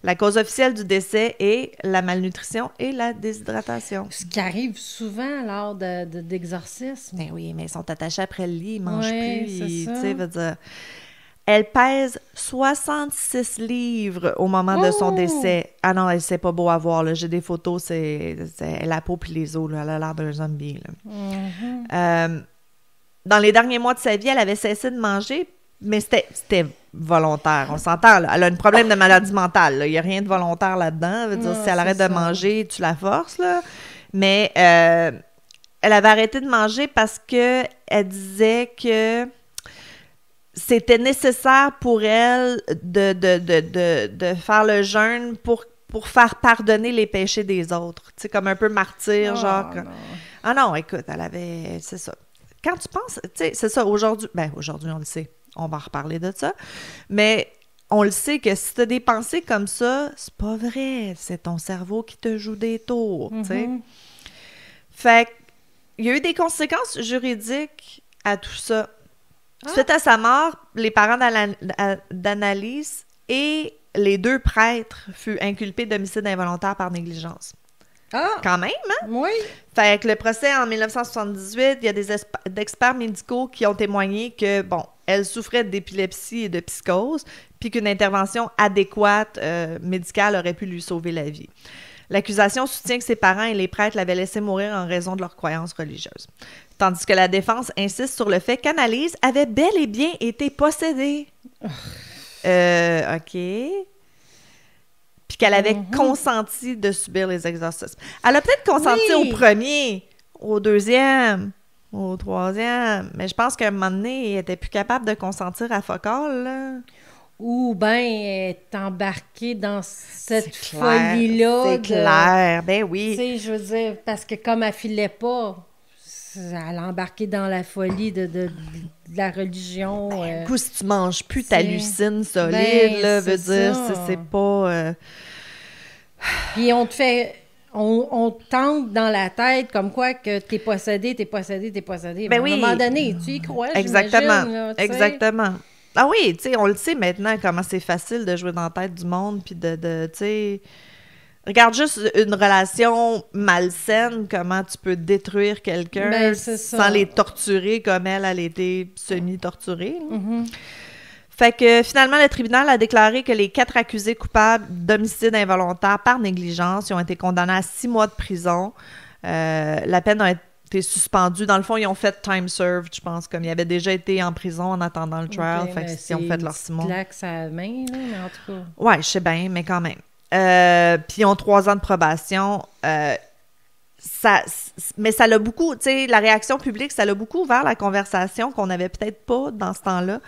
La cause officielle du décès est la malnutrition et la déshydratation. Ce qui arrive souvent lors d'exorcisme. Ben oui, mais ils sont attachés après le lit, ils mangent plus. Tu sais, veut dire... Elle pèse 66 livres au moment de son décès. Ah non, c'est pas beau à voir, là. J'ai des photos, c'est la peau puis les os, là. Elle a l'air d'un zombie, là. Mm-hmm. Dans les derniers mois de sa vie, elle avait cessé de manger, mais c'était volontaire. On s'entend, là. Elle a un problème de maladie mentale, là. Il n'y a rien de volontaire là-dedans. Veut dire, si elle arrête de manger, tu la forces, là. Mais elle avait arrêté de manger parce que elle disait que c'était nécessaire pour elle de faire le jeûne pour faire pardonner les péchés des autres. Tu sais, comme un peu martyr, genre. Non. Ah non, écoute, elle avait... C'est ça. Quand tu penses... Tu sais, c'est ça, aujourd'hui... Ben, aujourd'hui, on le sait. On va en reparler de ça. Mais on le sait que si tu as des pensées comme ça, c'est pas vrai. C'est ton cerveau qui te joue des tours, tu sais. Fait qu'il y a eu des conséquences juridiques à tout ça. Suite à sa mort, les parents d'Annalise et les 2 prêtres furent inculpés d'homicide involontaire par négligence. Ah! Quand même, hein? Oui. Fait que le procès en 1978, il y a des experts médicaux qui ont témoigné que, bon, elle souffrait d'épilepsie et de psychose, puis qu'une intervention adéquate médicale aurait pu lui sauver la vie. L'accusation soutient que ses parents et les prêtres l'avaient laissé mourir en raison de leurs croyances religieuses. Tandis que la défense insiste sur le fait qu'Annalise avait bel et bien été possédée. OK. Puis qu'elle avait consenti de subir les exorcismes. Elle a peut-être consenti au premier, au deuxième, au troisième, mais je pense qu'à un moment donné, elle était plus capable de consentir à focal, là. Ou bien elle est embarquée dans cette C'est clair, folie-là. c'est clair, ben Tu oui. sais, je veux dire, parce que comme elle filait pas, elle a embarqué dans la folie de la religion. Du coup, si tu manges plus, c'est- t'hallucines solide, Ben, là, veut c'est dire, ça. c'est pas... Puis on te fait... On te tente dans la tête comme quoi que t'es possédé. Ben À oui. un moment donné, tu y crois, Exactement, j'imagine, là, tu sais. exactement. Ah oui, tu sais, on le sait maintenant comment c'est facile de jouer dans la tête du monde, puis tu sais... Regarde juste une relation malsaine, comment tu peux détruire quelqu'un Ben, c'est ça. sans les torturer comme elle était semi-torturée. là. Mhm. Fait que finalement, le tribunal a déclaré que les 4 accusés coupables d'homicide involontaire par négligence ils ont été condamnés à 6 mois de prison. La peine a été suspendue. Dans le fond, ils ont fait time served, je pense, comme ils avaient déjà été en prison en attendant le trial. Ok, fait mais qu'ils ont fait leurs 6 mois. claque sa main, là, mais en tout cas... Ouais, je sais bien, mais quand même. Puis ils ont 3 ans de probation. Mais ça l'a beaucoup, tu sais, la réaction publique, ça l'a beaucoup ouvert la conversation qu'on n'avait peut-être pas dans ce temps-là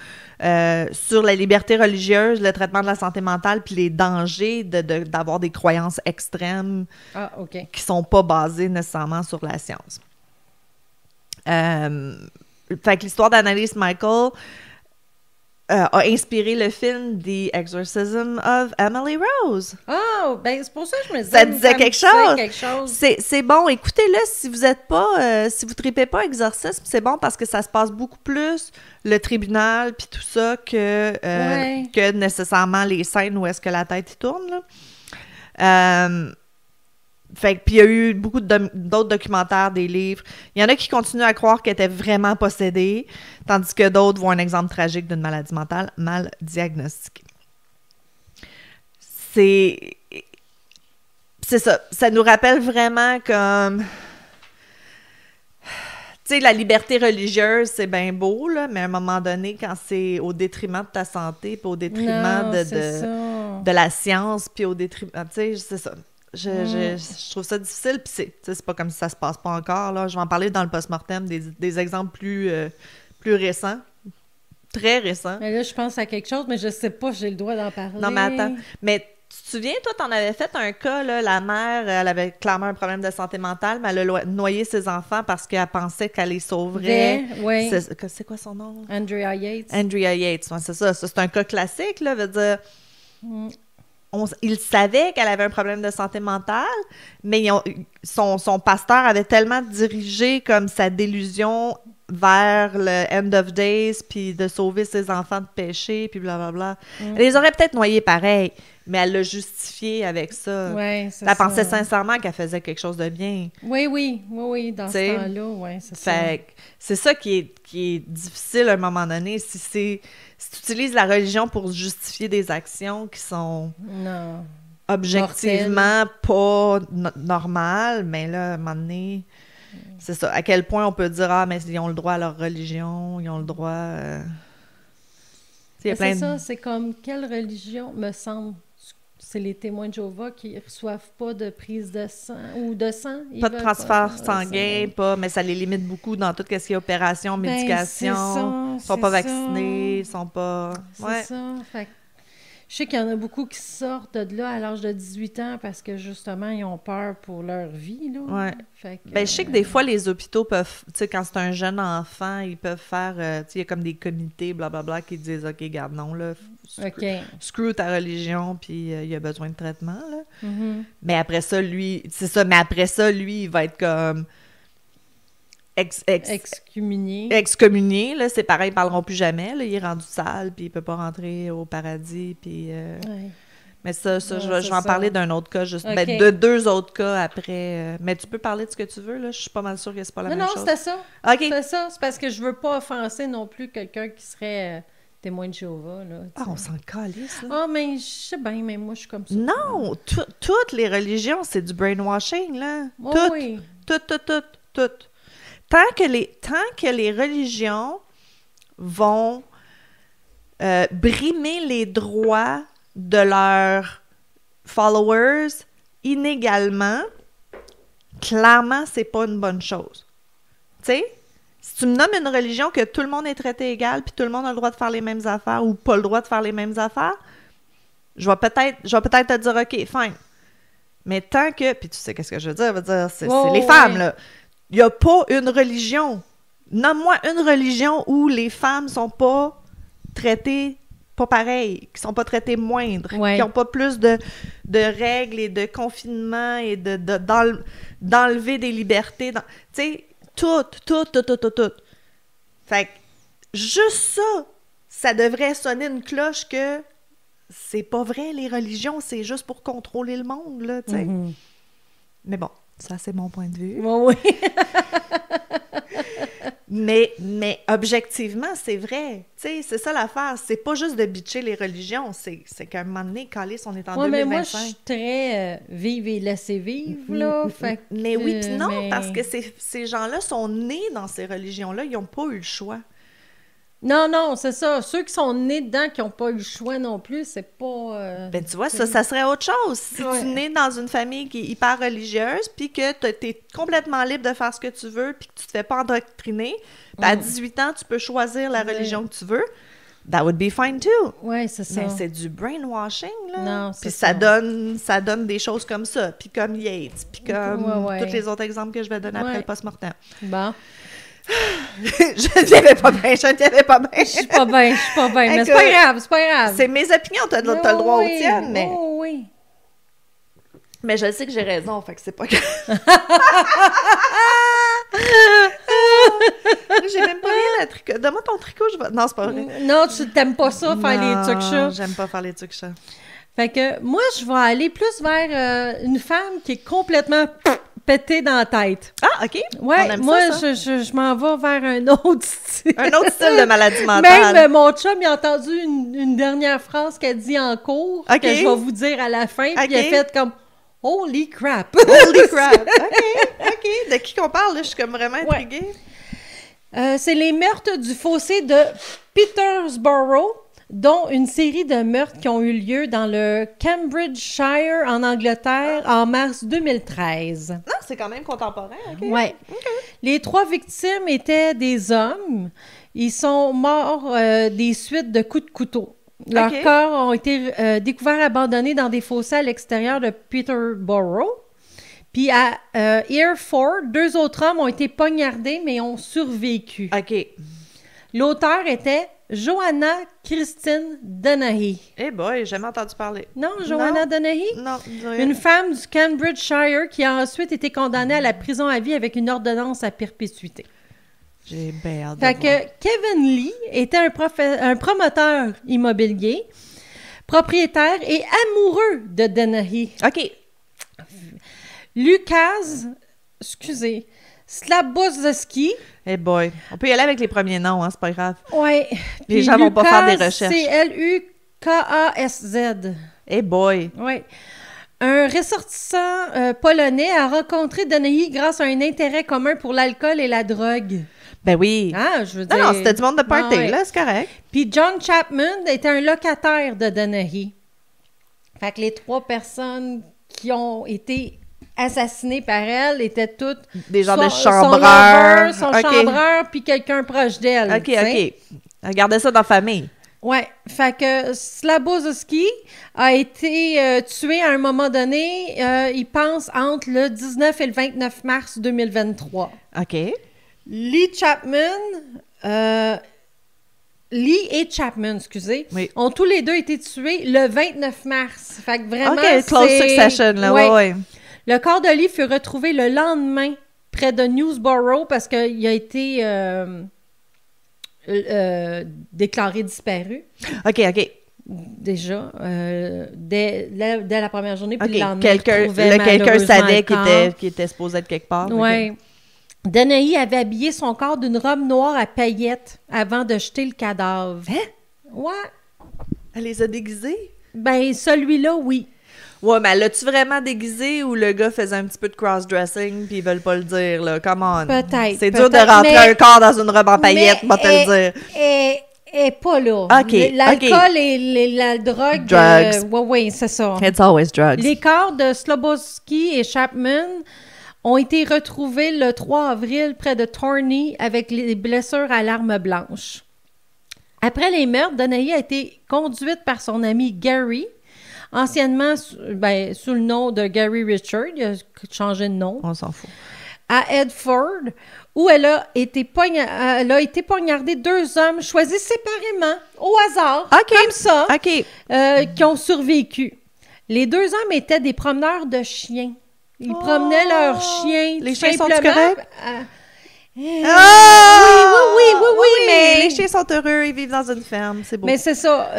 sur la liberté religieuse, le traitement de la santé mentale, puis les dangers d'avoir des croyances extrêmes Ah, OK. qui sont pas basées nécessairement sur la science. Fait que l'histoire d'Annalise Michael a inspiré le film The Exorcism of Emily Rose. Ah, ben c'est pour ça que je me disais... Ça te disait quelque chose? quelque chose. C'est bon, écoutez-le si vous êtes pas, si vous tripez pas exorcisme, c'est bon parce que ça se passe beaucoup plus le tribunal puis tout ça que nécessairement les scènes où est-ce que la tête y tourne. Là. Fait que puis il y a eu beaucoup d'autres documentaires, des livres. Il y en a qui continuent à croire qu'elle était vraiment possédée, tandis que d'autres voient un exemple tragique d'une maladie mentale mal diagnostiquée. C'est ça. Ça nous rappelle vraiment comme... Tu sais, la liberté religieuse, c'est bien beau, là, mais à un moment donné, quand c'est au détriment de ta santé, puis au détriment de la science, puis au détriment... Tu sais, c'est ça. Je trouve ça difficile, puis c'est pas comme si ça se passe pas encore, là. Je vais en parler dans le post-mortem, des exemples plus récents. Très récents. Mais là, je pense à quelque chose, mais je sais pas si j'ai le droit d'en parler. Non, mais attends. Mais tu te souviens, toi, t'en avais fait un cas, là, la mère, elle avait clairement un problème de santé mentale, mais elle a noyé ses enfants parce qu'elle pensait qu'elle les sauverait. Oui. C'est quoi son nom? Andrea Yates. Andrea Yates, ouais, c'est ça. Ça, c'est un cas classique, là, veut dire... Il savait qu'elle avait un problème de santé mentale, mais son pasteur avait tellement dirigé comme sa délusion vers le end of days, puis de sauver ses enfants de péché, puis blablabla. Elle les aurait peut-être noyés pareil, mais elle l'a justifié avec ça. Ouais, c'est Elle pensait ça. sincèrement qu'elle faisait quelque chose de bien. Oui, dans T'sais, ce temps-là, oui, c'est ça. Fait que c'est ça qui est difficile à un moment donné. Si tu utilises la religion pour justifier des actions qui sont Non. objectivement pas normales, mais là, à un moment donné, c'est ça. À quel point on peut dire « Ah, mais ils ont le droit à leur religion, ils ont le droit... Il y a Mais plein c'est de... ça, c'est comme quelle religion, me semble, c'est les témoins de Jéhovah qui reçoivent pas de prise de sang ou de sang. Ils Pas de veulent transfert pas, sanguin, mais ça les limite beaucoup dans tout ce qui est opération, Ben, médication. Ils sont c'est pas ça. vaccinés, ils sont pas... C'est ça. Fait que je sais qu'il y en a beaucoup qui sortent de là à l'âge de 18 ans parce que justement, ils ont peur pour leur vie. Là. Ouais. Fait que, Ben, je sais que des fois, les hôpitaux peuvent, tu sais, quand c'est un jeune enfant, ils peuvent faire, tu sais, il y a comme des comités, blablabla, qui disent, OK, garde, non, là, OK. screw ta religion, puis il y a besoin de traitement, là. Mhm. Mais après ça, lui, c'est ça, mais après ça, lui, il va être comme excommunié, là, c'est pareil, ils parleront plus jamais, là, il est rendu sale, puis il peut pas rentrer au paradis, puis... Ouais. Mais ça, Ouais, je vais en parler d'un autre cas, juste, OK. ben, de 2 autres cas après. Mais tu peux parler de ce que tu veux, là? Je suis pas mal sûre que c'est pas la même Non, chose. c'était ça. OK. C'est ça. C'est parce que je veux pas offenser non plus quelqu'un qui serait témoin de Jéhovah. Là, Ah, on s'en calisse, là. Ah, mais je sais bien, mais moi, je suis comme ça. Non! Toutes les religions, c'est du brainwashing, là. Oh, Toutes. oui. Toutes. Tant que les religions vont brimer les droits de leurs followers inégalement, clairement, c'est pas une bonne chose. Tu sais, si tu me nommes une religion que tout le monde est traité égal, puis tout le monde a le droit de faire les mêmes affaires ou pas le droit de faire les mêmes affaires, je vais peut-être te dire, OK, fine. Mais tant que... Puis tu sais qu'est-ce que je veux dire? C'est les femmes, là. Il n'y a pas une religion. Nomme-moi une religion où les femmes sont pas traitées pas pareil, qui sont pas traités moindres, qui n'ont pas plus de règles et de confinement et d'enlever des libertés. Tu sais, tout. Fait que juste ça devrait sonner une cloche que c'est pas vrai, les religions, c'est juste pour contrôler le monde, là, tu sais. Mm-hmm. Mais bon, ça, c'est mon point de vue. Oui. Mais objectivement, c'est vrai. Tu sais, c'est ça l'affaire. C'est pas juste de bitcher les religions. C'est qu'à un moment donné, Calice, on est en 2025. Mais moi, je suis très vive et laissez vivre, là. Mais oui, puis non, parce que ces gens-là sont nés dans ces religions-là. Ils n'ont pas eu le choix. Non, c'est ça. Ceux qui sont nés dedans, qui n'ont pas eu le choix non plus, c'est pas... Ben, tu vois, ça serait autre chose. Si tu es né dans une famille qui est hyper religieuse, puis que tu es complètement libre de faire ce que tu veux, puis que tu te fais pas endoctriner, à 18 ans, tu peux choisir la religion que tu veux, that would be fine too. Oui, c'est ça. Mais c'est du brainwashing, là. Non, c'est puis ça donne des choses comme ça, puis comme Yates, puis comme tous les autres exemples que je vais donner après le post-mortem. Bon. Je n'y avais pas bien. Je suis pas bien, mais c'est pas grave. C'est mes opinions, t'as le droit aux tiennes, mais... oui. Mais je sais que j'ai raison, fait que c'est pas grave. J'ai même pas rien à tricot. Donne-moi ton tricot, je vais... Non, c'est pas vrai. Non, tu t'aimes pas ça, faire les tuck-chats. Non, j'aime pas faire les tuck-chats. Fait que moi, je vais aller plus vers une femme qui est complètement... pété dans la tête. Ah, OK. Ouais, moi, je m'en vais vers un autre style. Un autre style de maladie mentale. Même mon chum, il a entendu une dernière phrase qu'elle dit en cours, que je vais vous dire à la fin, puis il a fait comme « Holy crap! » Holy crap! OK. De qui qu'on parle, là? Je suis comme vraiment intriguée. C'est les meurtres du fossé de Peterborough, dont une série de meurtres qui ont eu lieu dans le Cambridgeshire, en Angleterre, en mars 2013. Non, c'est quand même contemporain, OK? Oui. Okay. Les 3 victimes étaient des hommes. Ils sont morts des suites de coups de couteau. Leurs corps ont été découverts abandonnés dans des fossés à l'extérieur de Peterborough. Puis à Hereford, 2 autres hommes ont été poignardés, mais ont survécu. OK. L'auteur était Joanna Christine Dennehy. Eh boy, j'ai jamais entendu parler. Non, Joanna Dennehy? Non. Une femme du Cambridgeshire qui a ensuite été condamnée à la prison à vie avec une ordonnance à perpétuité. J'ai bien hâte de Fait voir. que Kevin Lee était un promoteur immobilier, propriétaire et amoureux de Dennehy. OK. Lucas, Slabowski. Eh boy. On peut y aller avec les premiers noms, hein, c'est pas grave. Ouais. Les gens vont pas faire des recherches. C'est L-U-K-A-S-Z. Eh boy. Oui. Un ressortissant polonais a rencontré Dennehy grâce à un intérêt commun pour l'alcool et la drogue. Ben oui. Ah, je veux dire... Non, c'était du monde de party, là, c'est correct. Puis John Chapman était un locataire de Dennehy. Fait que les 3 personnes qui ont été assassinées par elle étaient toutes... Des gens de chambreurs. Son chambreur, puis quelqu'un proche d'elle. OK. Regardez ça dans la famille. Ouais. Fait que Slabowski a été tué à un moment donné, il pense, entre le 19 et le 29 mars 2023. OK. Lee et Chapman, oui. ont tous les deux été tués le 29 mars. Fait que vraiment, OK, close succession, là, ouais. Le corps de Lee fut retrouvé le lendemain près de Newsborough parce qu'il a été déclaré disparu. OK. Déjà, dès la première journée, puis le lendemain, quelqu'un savait qu'il était supposé être quelque part. Oui. Dennehy avait habillé son corps d'une robe noire à paillettes avant de jeter le cadavre. Hein? Ouais. Elle les a déguisés? Ben, celui-là, oui. Ouais, mais l'as-tu vraiment déguisé ou le gars faisait un petit peu de cross-dressing puis ils veulent pas le dire, là? Come on. Peut-être. C'est dur de rentrer un corps dans une robe en paillettes, moi te le dire. est pas là. OK, L'alcool et la drogue... Drugs. Oui, c'est ça. It's always drugs. Les corps de Slobowski et Chapman ont été retrouvés le 3 avril près de Torney avec les blessures à l'arme blanche. Après les meurtres, Donaghy a été conduite par son ami Gary, anciennement sous le nom de Gary Richard, il a changé de nom, On s'en fout. à Edford, où elle a été poignardée 2 hommes choisis séparément, au hasard, comme ça, OK. qui ont survécu. Les 2 hommes étaient des promeneurs de chiens. Ils promenaient leurs chiens. Les tout chiens sont simplement. corrects? Oui, Oui, mais les chiens sont heureux, ils vivent dans une ferme, c'est beau. Mais c'est ça.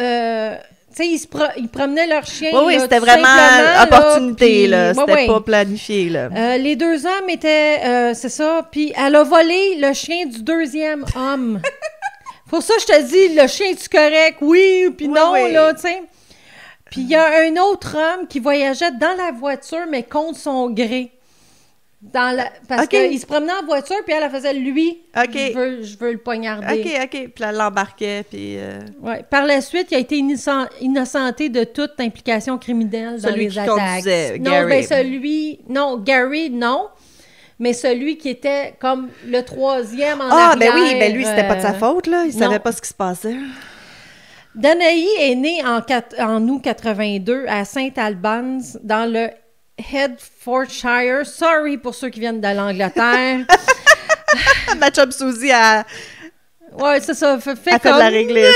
Tu sais, ils promenaient leurs chiens. Oui, là, c'était tout vraiment simplement, opportunité, là, là. puis, C'était pas planifié, là. les 2 hommes étaient... c'est ça. Puis elle a volé le chien du 2e homme. Pour ça, je te dis, le chien, est-tu correct? Oui, puis non, oui. là, tu sais. Puis il y a un autre homme qui voyageait dans la voiture, mais contre son gré. Parce qu'il se promenait en voiture, puis elle faisait lui. OK. Je veux le poignarder. OK. Puis elle l'embarquait, puis... Ouais. Par la suite, il a été innocenté de toute implication criminelle dans Celui les qui attaques. conduisait, Gary. Gary, non. Mais celui qui était comme le 3e en arrière. Ah, ben oui, ben lui, c'était pas de sa faute, là. Il savait pas ce qui se passait. Donaghy est né en août 82 à Saint Albans, dans le Hertfordshire. Sorry pour ceux qui viennent de l'Angleterre. Ma chum Suzy a Ouais, c'est ça. Fait de la réglisse.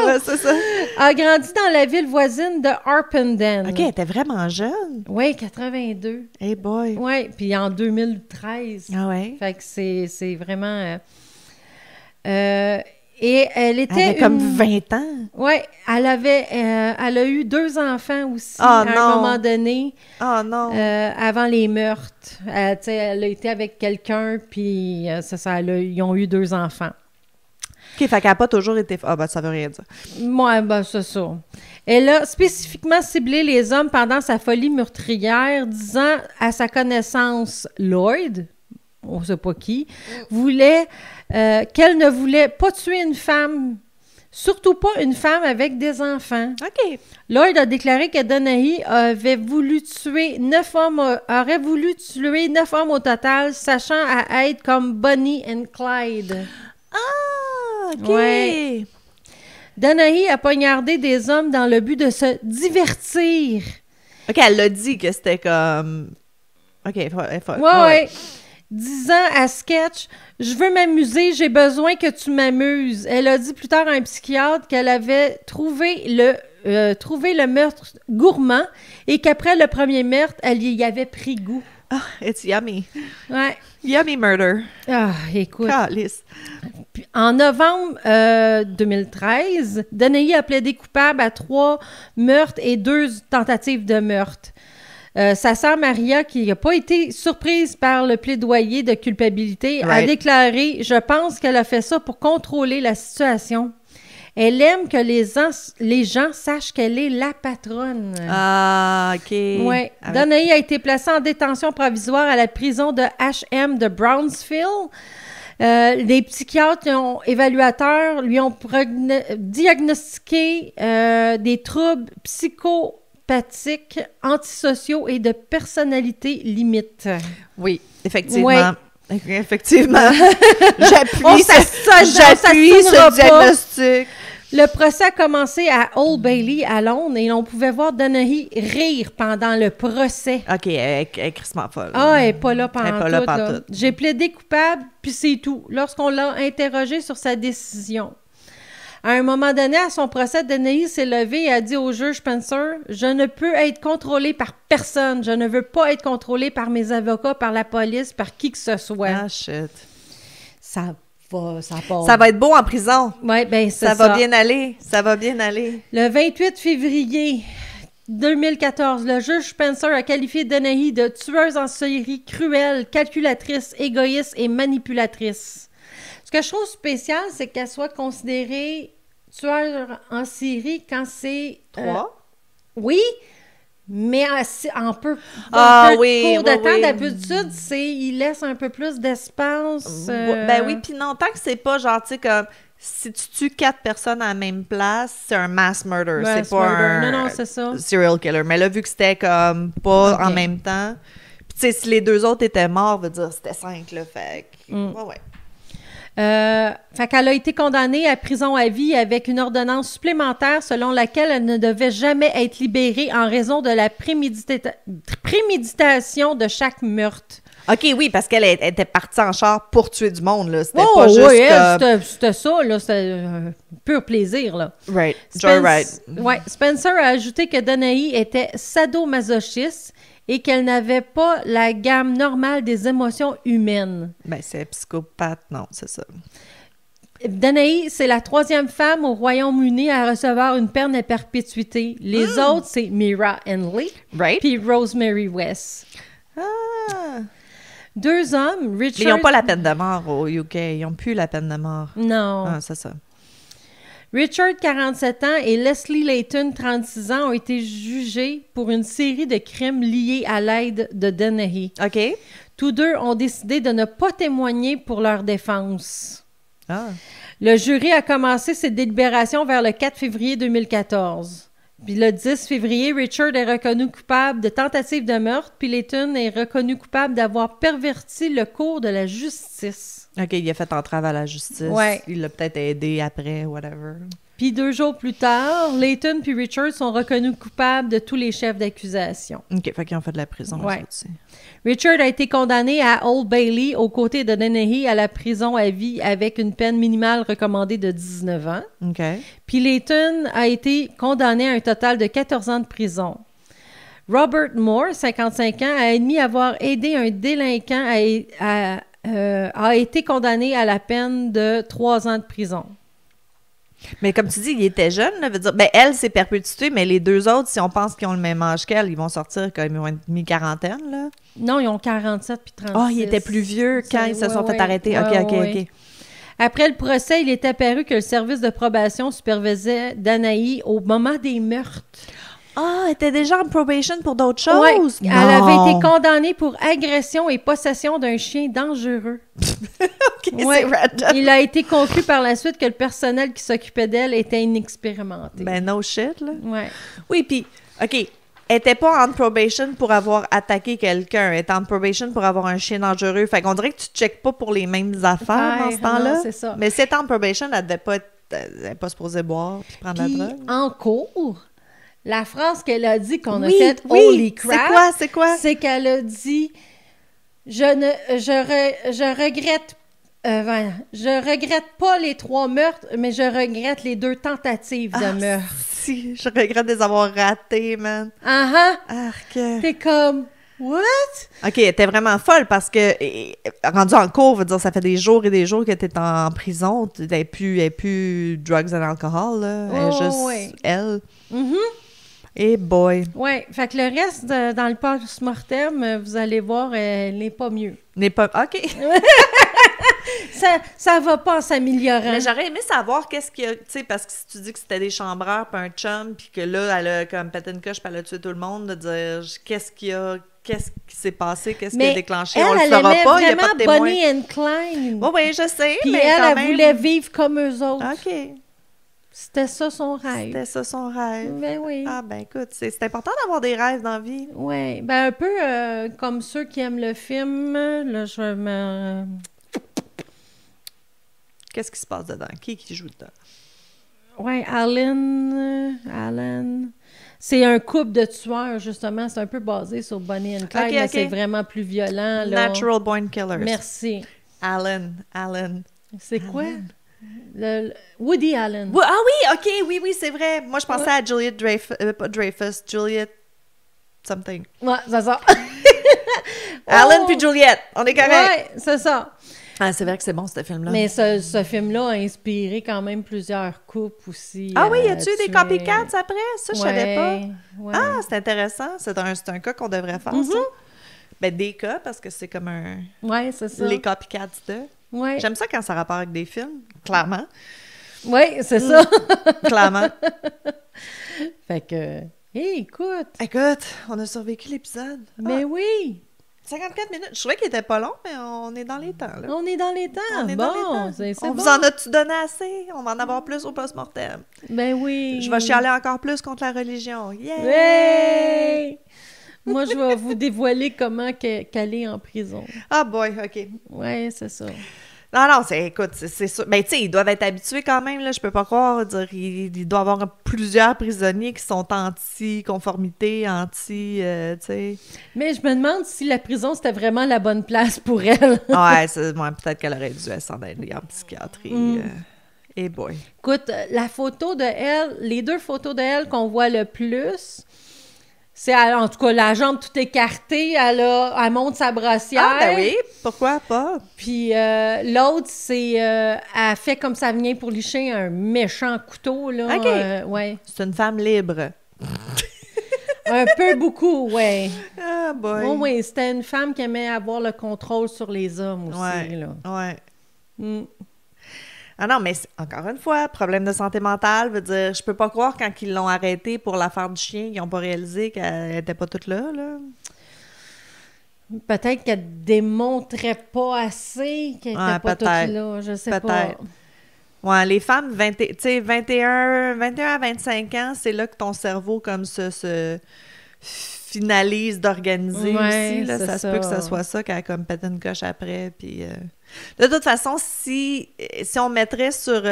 Ouais, c'est ça. A grandi dans la ville voisine de Harpenden. OK, elle était vraiment jeune. Oui, 82. Hey boy. Oui, puis en 2013. Ah ouais? Fait que c'est vraiment... et elle était... Elle avait comme 20 ans. Oui, elle a eu 2 enfants aussi Ah, à non. un moment donné. Oh non. Avant les meurtres. Elle a été avec quelqu'un, puis c'est ça, ils ont eu 2 enfants. OK, fait qu'elle n'a pas toujours été... Ah, ben ça veut rien dire. Ouais, ben c'est ça. Elle a spécifiquement ciblé les hommes pendant sa folie meurtrière, disant à sa connaissance Lloyd, on ne sait pas qui, qu'elle ne voulait pas tuer une femme, surtout pas une femme avec des enfants. OK. Lloyd a déclaré que Donaghy aurait voulu tuer 9 hommes au total, sachant à être comme Bonnie and Clyde. Ah, OK. Ouais. Donaghy a poignardé des hommes dans le but de se divertir. OK, elle l'a dit que c'était comme... OK, Ouais. Disant à Sketch, « Je veux m'amuser, j'ai besoin que tu m'amuses. » Elle a dit plus tard à un psychiatre qu'elle avait trouvé le meurtre gourmand et qu'après le premier meurtre, elle y avait pris goût. Ah, it's yummy. Ouais. Yummy murder. Ah, écoute. Calice. En novembre 2013, Donaghy a plaidé coupable à 3 meurtres et 2 tentatives de meurtre. Sa sœur Maria, qui n'a pas été surprise par le plaidoyer de culpabilité, a déclaré « Je pense qu'elle a fait ça pour contrôler la situation. Elle aime que les gens sachent qu'elle est la patronne. » Ah, OK. Ouais. Donaghy a été placé en détention provisoire à la prison de HM de Brownsville. Les psychiatres évaluateurs lui ont diagnostiqué des troubles psychopathiques, antisociaux et de personnalité limite. Oui, effectivement. Ouais. Effectivement. Ça J'appuie ce diagnostic. Le procès a commencé à Old Bailey, à Londres, et on pouvait voir Donaghy rire pendant le procès. OK, elle est crissement folle. Ah, elle n'est pas là pendant Elle est pas là tout. pantoute. J'ai plaidé coupable, puis c'est tout. Lorsqu'on l'a interrogé sur sa décision. À un moment donné, à son procès, Donaghy s'est levé et a dit au juge Spencer, « Je ne peux être contrôlé par personne. Je ne veux pas être contrôlé par mes avocats, par la police, par qui que ce soit. » Ah, shit. Ça Ça va être beau en prison. Ouais, ben c'est ça. Va bien aller. Ça va bien aller. Le 28 février 2014, le juge Spencer a qualifié Donaghy de tueuse en série cruelle, calculatrice, égoïste et manipulatrice. Ce que je trouve spécial, c'est qu'elle soit considérée tueur en série quand c'est... 3? Oui, mais en peu oui, cours de temps. oui. D'habitude, il laisse un peu plus d'espace. Ben oui, puis non, tant que c'est pas genre, tu sais, comme si tu tues 4 personnes à la même place, c'est un mass murder. Mass c'est pas murder. un Non, c'est ça. serial killer. Mais là, vu que c'était comme pas Ok. en même temps, puis tu sais, si les 2 autres étaient morts, veut dire c'était 5, là, fait que... Ouais. Fait qu'elle a été condamnée à prison à vie avec une ordonnance supplémentaire selon laquelle elle ne devait jamais être libérée en raison de la préméditation de chaque meurtre. OK, oui, parce qu'elle était partie en char pour tuer du monde, là. C'était Oh, pas juste oui, comme... c'était ça, là. C'était pur plaisir, là. Right. Joyride. Ouais, Spencer a ajouté que Danae était sadomasochiste et qu'elle n'avait pas la gamme normale des émotions humaines. Ben, c'est psychopathe, non, c'est ça. Danae, c'est la 3e femme au Royaume-Uni à recevoir une peine à perpétuité. Les autres, c'est Mira Henley Right? puis Rosemary West. Ah! 2 hommes, Mais Richard... ils n'ont pas la peine de mort au UK. Ils n'ont plus la peine de mort. Non. Ah, c'est ça. Richard, 47 ans, et Leslie Layton, 36 ans, ont été jugés pour une série de crimes liés à l'aide de Danae. OK. Tous deux ont décidé de ne pas témoigner pour leur défense. Ah. Le jury a commencé ses délibérations vers le 4 février 2014. Puis le 10 février, Richard est reconnu coupable de tentative de meurtre, puis Layton est reconnu coupable d'avoir perverti le cours de la justice. OK, il a fait entrave à la justice. Ouais. Il l'a peut-être aidé après, whatever. Puis 2 jours plus tard, Layton puis Richard sont reconnus coupables de tous les chefs d'accusation. OK, fait qu'ils ont fait de la prison. Ouais. eux autres aussi. Richard a été condamné à Old Bailey aux côtés de Danae à la prison à vie avec une peine minimale recommandée de 19 ans. OK. Puis Layton a été condamné à un total de 14 ans de prison. Robert Moore, 55 ans, a admis avoir aidé un délinquant a été condamné à la peine de 3 ans de prison. Mais comme tu dis, il était jeune, là, veut dire... Ben, elle, c'est perpétuité, mais les 2 autres, si on pense qu'ils ont le même âge qu'elle, ils vont sortir quand ils vont être mi-quarantaine, là. Non, ils ont 47 puis 36. Ah, ils étaient plus vieux quand ils se sont fait arrêter. OK. Après le procès, il est apparu que le service de probation supervisait Danae au moment des meurtres. Ah, elle était déjà en probation pour d'autres Ouais, choses? elle avait été condamnée pour agression et possession d'un chien dangereux. OK, Ouais. c'est random. Il a été conclu par la suite que le personnel qui s'occupait d'elle était inexpérimenté. Ben, no shit, là. Ouais. Oui, puis, OK, elle était pas en probation pour avoir attaqué quelqu'un. Elle était en probation pour avoir un chien dangereux. Fait qu'on dirait que tu checkes pas pour les mêmes affaires dans ce Ouais, temps-là. non, c'est ça. Mais si elle était en probation, elle devait pas être... Elle n'est pas supposée boire puis prendre Puis, la drogue. en cours, la phrase qu'elle a dit qu'on a Oui, faite oui. Holy crap! C'est quoi? C'est qu'elle a dit je regrette pas les 3 meurtres, mais je regrette les 2 tentatives de meurtre. Si, je regrette de les avoir ratés, man. Arc. T'es comme what? OK, elle était vraiment folle parce que rendue en cours, veut dire ça fait des jours et des jours que t'es en prison. Elle n'est plus drugs and alcohol, là. Elle est Oh, juste ouais. elle. Mhm. Et boy. Ouais, fait que le reste dans le post-mortem, vous allez voir, elle n'est pas mieux. N'est pas... OK. Ça va pas en s'améliorant. Mais j'aurais aimé savoir qu'est-ce qu'il y a... Tu sais, parce que si tu dis que c'était des chambreurs puis un chum, puis que là, elle a comme pété une coche puis elle a tué tout le monde, de dire qu'est-ce qui s'est passé, qu'est-ce qui a déclenché, on le elle saura aimait pas, il n'y a pas de témoin. Bonnie and Clyde. Oui, je sais, Puis mais elle, quand elle même... voulait vivre comme eux autres. OK. C'était ça son rêve. C'était ça son rêve. Ben oui. Ah, ben écoute, c'est important d'avoir des rêves dans la vie. Ouais, ben un peu comme ceux qui aiment le film. Là, je vais me... Qu'est-ce qui se passe dedans? Qui joue dedans? Ouais, Alan. C'est un couple de tueurs, justement. C'est un peu basé sur Bonnie and Clyde, mais Ok. c'est vraiment plus violent. Là. Natural Born Killers. Merci. Alan. C'est quoi? Woody Allen. Ah oui, OK, oui, c'est vrai. Moi, je pensais à Juliette Dreyfus, pas Dreyfus, Juliette something. Ouais, c'est ça. Alan puis Juliette, on est correct. Ouais, c'est ça. Ah, c'est vrai que c'est bon, ce film-là. Mais ce film-là a inspiré quand même plusieurs couples aussi. Ah oui, y a-tu des copycats après? Ça, je savais pas. Ouais. Ah, c'est intéressant. C'est un cas qu'on devrait faire, ça. Ben, des cas, parce que c'est comme un... Ouais, c'est ça. Les copycats de... Ouais. J'aime ça quand ça rapporte avec des films, clairement. Oui, c'est ça. Clairement. Fait que, hey, écoute. Écoute, on a survécu l'épisode. Mais oui. 54 minutes. Je trouvais qu'il était pas long, mais on est dans les temps, là. On est dans les temps. On est bon, dans les temps. c'est On bon. vous en a-tu donné assez? On va en avoir plus au post-mortem. Ben oui. Je vais chialer encore plus contre la religion. Yeah! Ouais! Moi, je vais vous dévoiler comment qu'elle est en prison. Ah boy, OK. Ouais, c'est ça. Non, écoute, c'est sûr. Ben, tu sais, ils doivent être habitués quand même, là. Je peux pas croire, dire, il doit y avoir plusieurs prisonniers qui sont anti-conformité, tu sais. Mais je me demande si la prison, c'était vraiment la bonne place pour elle. Ouais, peut-être qu'elle aurait dû s'en aller en psychiatrie. Et boy. Écoute, la photo de elle, les 2 photos de elle qu'on voit le plus, c'est, en tout cas, la jambe toute écartée, elle monte sa brassière. Ah, ben oui, pourquoi pas? Puis l'autre, c'est, elle fait comme ça vient pour licher un méchant couteau, là. OK. Ouais. C'est une femme libre. Un peu beaucoup, ouais. Ah, boy. Oh, oui, c'était une femme qui aimait avoir le contrôle sur les hommes aussi, Ouais, là. ouais. Mm. Ah non, mais encore une fois, problème de santé mentale, veut dire, je peux pas croire quand ils l'ont arrêtée pour l'affaire du chien, ils ont pas réalisé qu'elle était pas toute là, là. Peut-être qu'elle démontrait pas assez qu'elle était Ouais, pas toute peut-être. là, je sais pas. Peut-être. Ouais, les femmes, 21 à 25 ans, c'est là que ton cerveau, comme se finalise d'organiser Ouais, aussi, là. c'est Ça se peut que ce soit ça, qu'elle a comme pété une coche après, puis... De toute façon, si on mettrait sur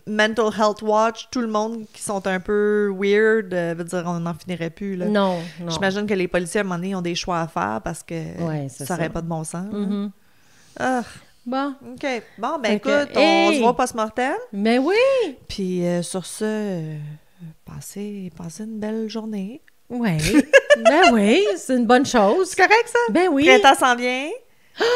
Mental Health Watch tout le monde qui sont un peu weird, veut dire, on n'en finirait plus, là. Non. J'imagine que les policiers, à un moment donné, ont des choix à faire parce que Ouais, c'est ça n'aurait ça. pas de bon sens. là. Mhm. Ah, Bon, OK. Bon, ben Fait que, écoute, on hey! se voit post-mortem. mais oui! Puis sur ce, passez une belle journée. Ouais. Ben oui, c'est une bonne chose. C'est correct, ça? Ben oui. Printemps s'en vient.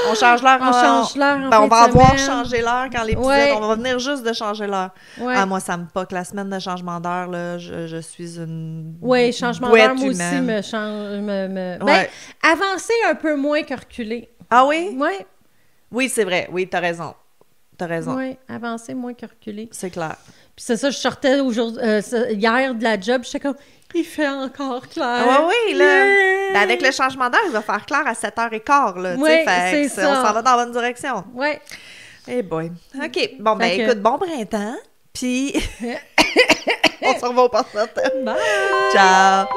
On change l'heure. On change l'heure en Ben, on fin va de avoir semaine. changé l'heure quand l'épisode... Ouais. On va venir juste de changer l'heure. Ouais. Ah, moi, ça me poque. La semaine de changement d'heure, là, je suis une Oui, changement bouette d'heure, moi aussi, humaine. me change. Ben, Ouais. avancer un peu moins que reculer. Ah oui? Oui, Oui, c'est vrai. Oui, t'as raison. T'as raison. oui, avancer moins que reculer. C'est clair. Puis c'est ça, je sortais hier de la job, j'étais comme, il fait encore clair. Ah oui, là. Yeah! Ben, avec le changement d'heure, il va faire clair à 7h15, là. tu Oui, sais, fait c'est que ça. On s'en va dans la bonne direction. Ouais. Eh boy. OK. Bon, ben, Fait que- écoute, bon printemps. Puis, on se revoit au post-mortem. Bye! Ciao!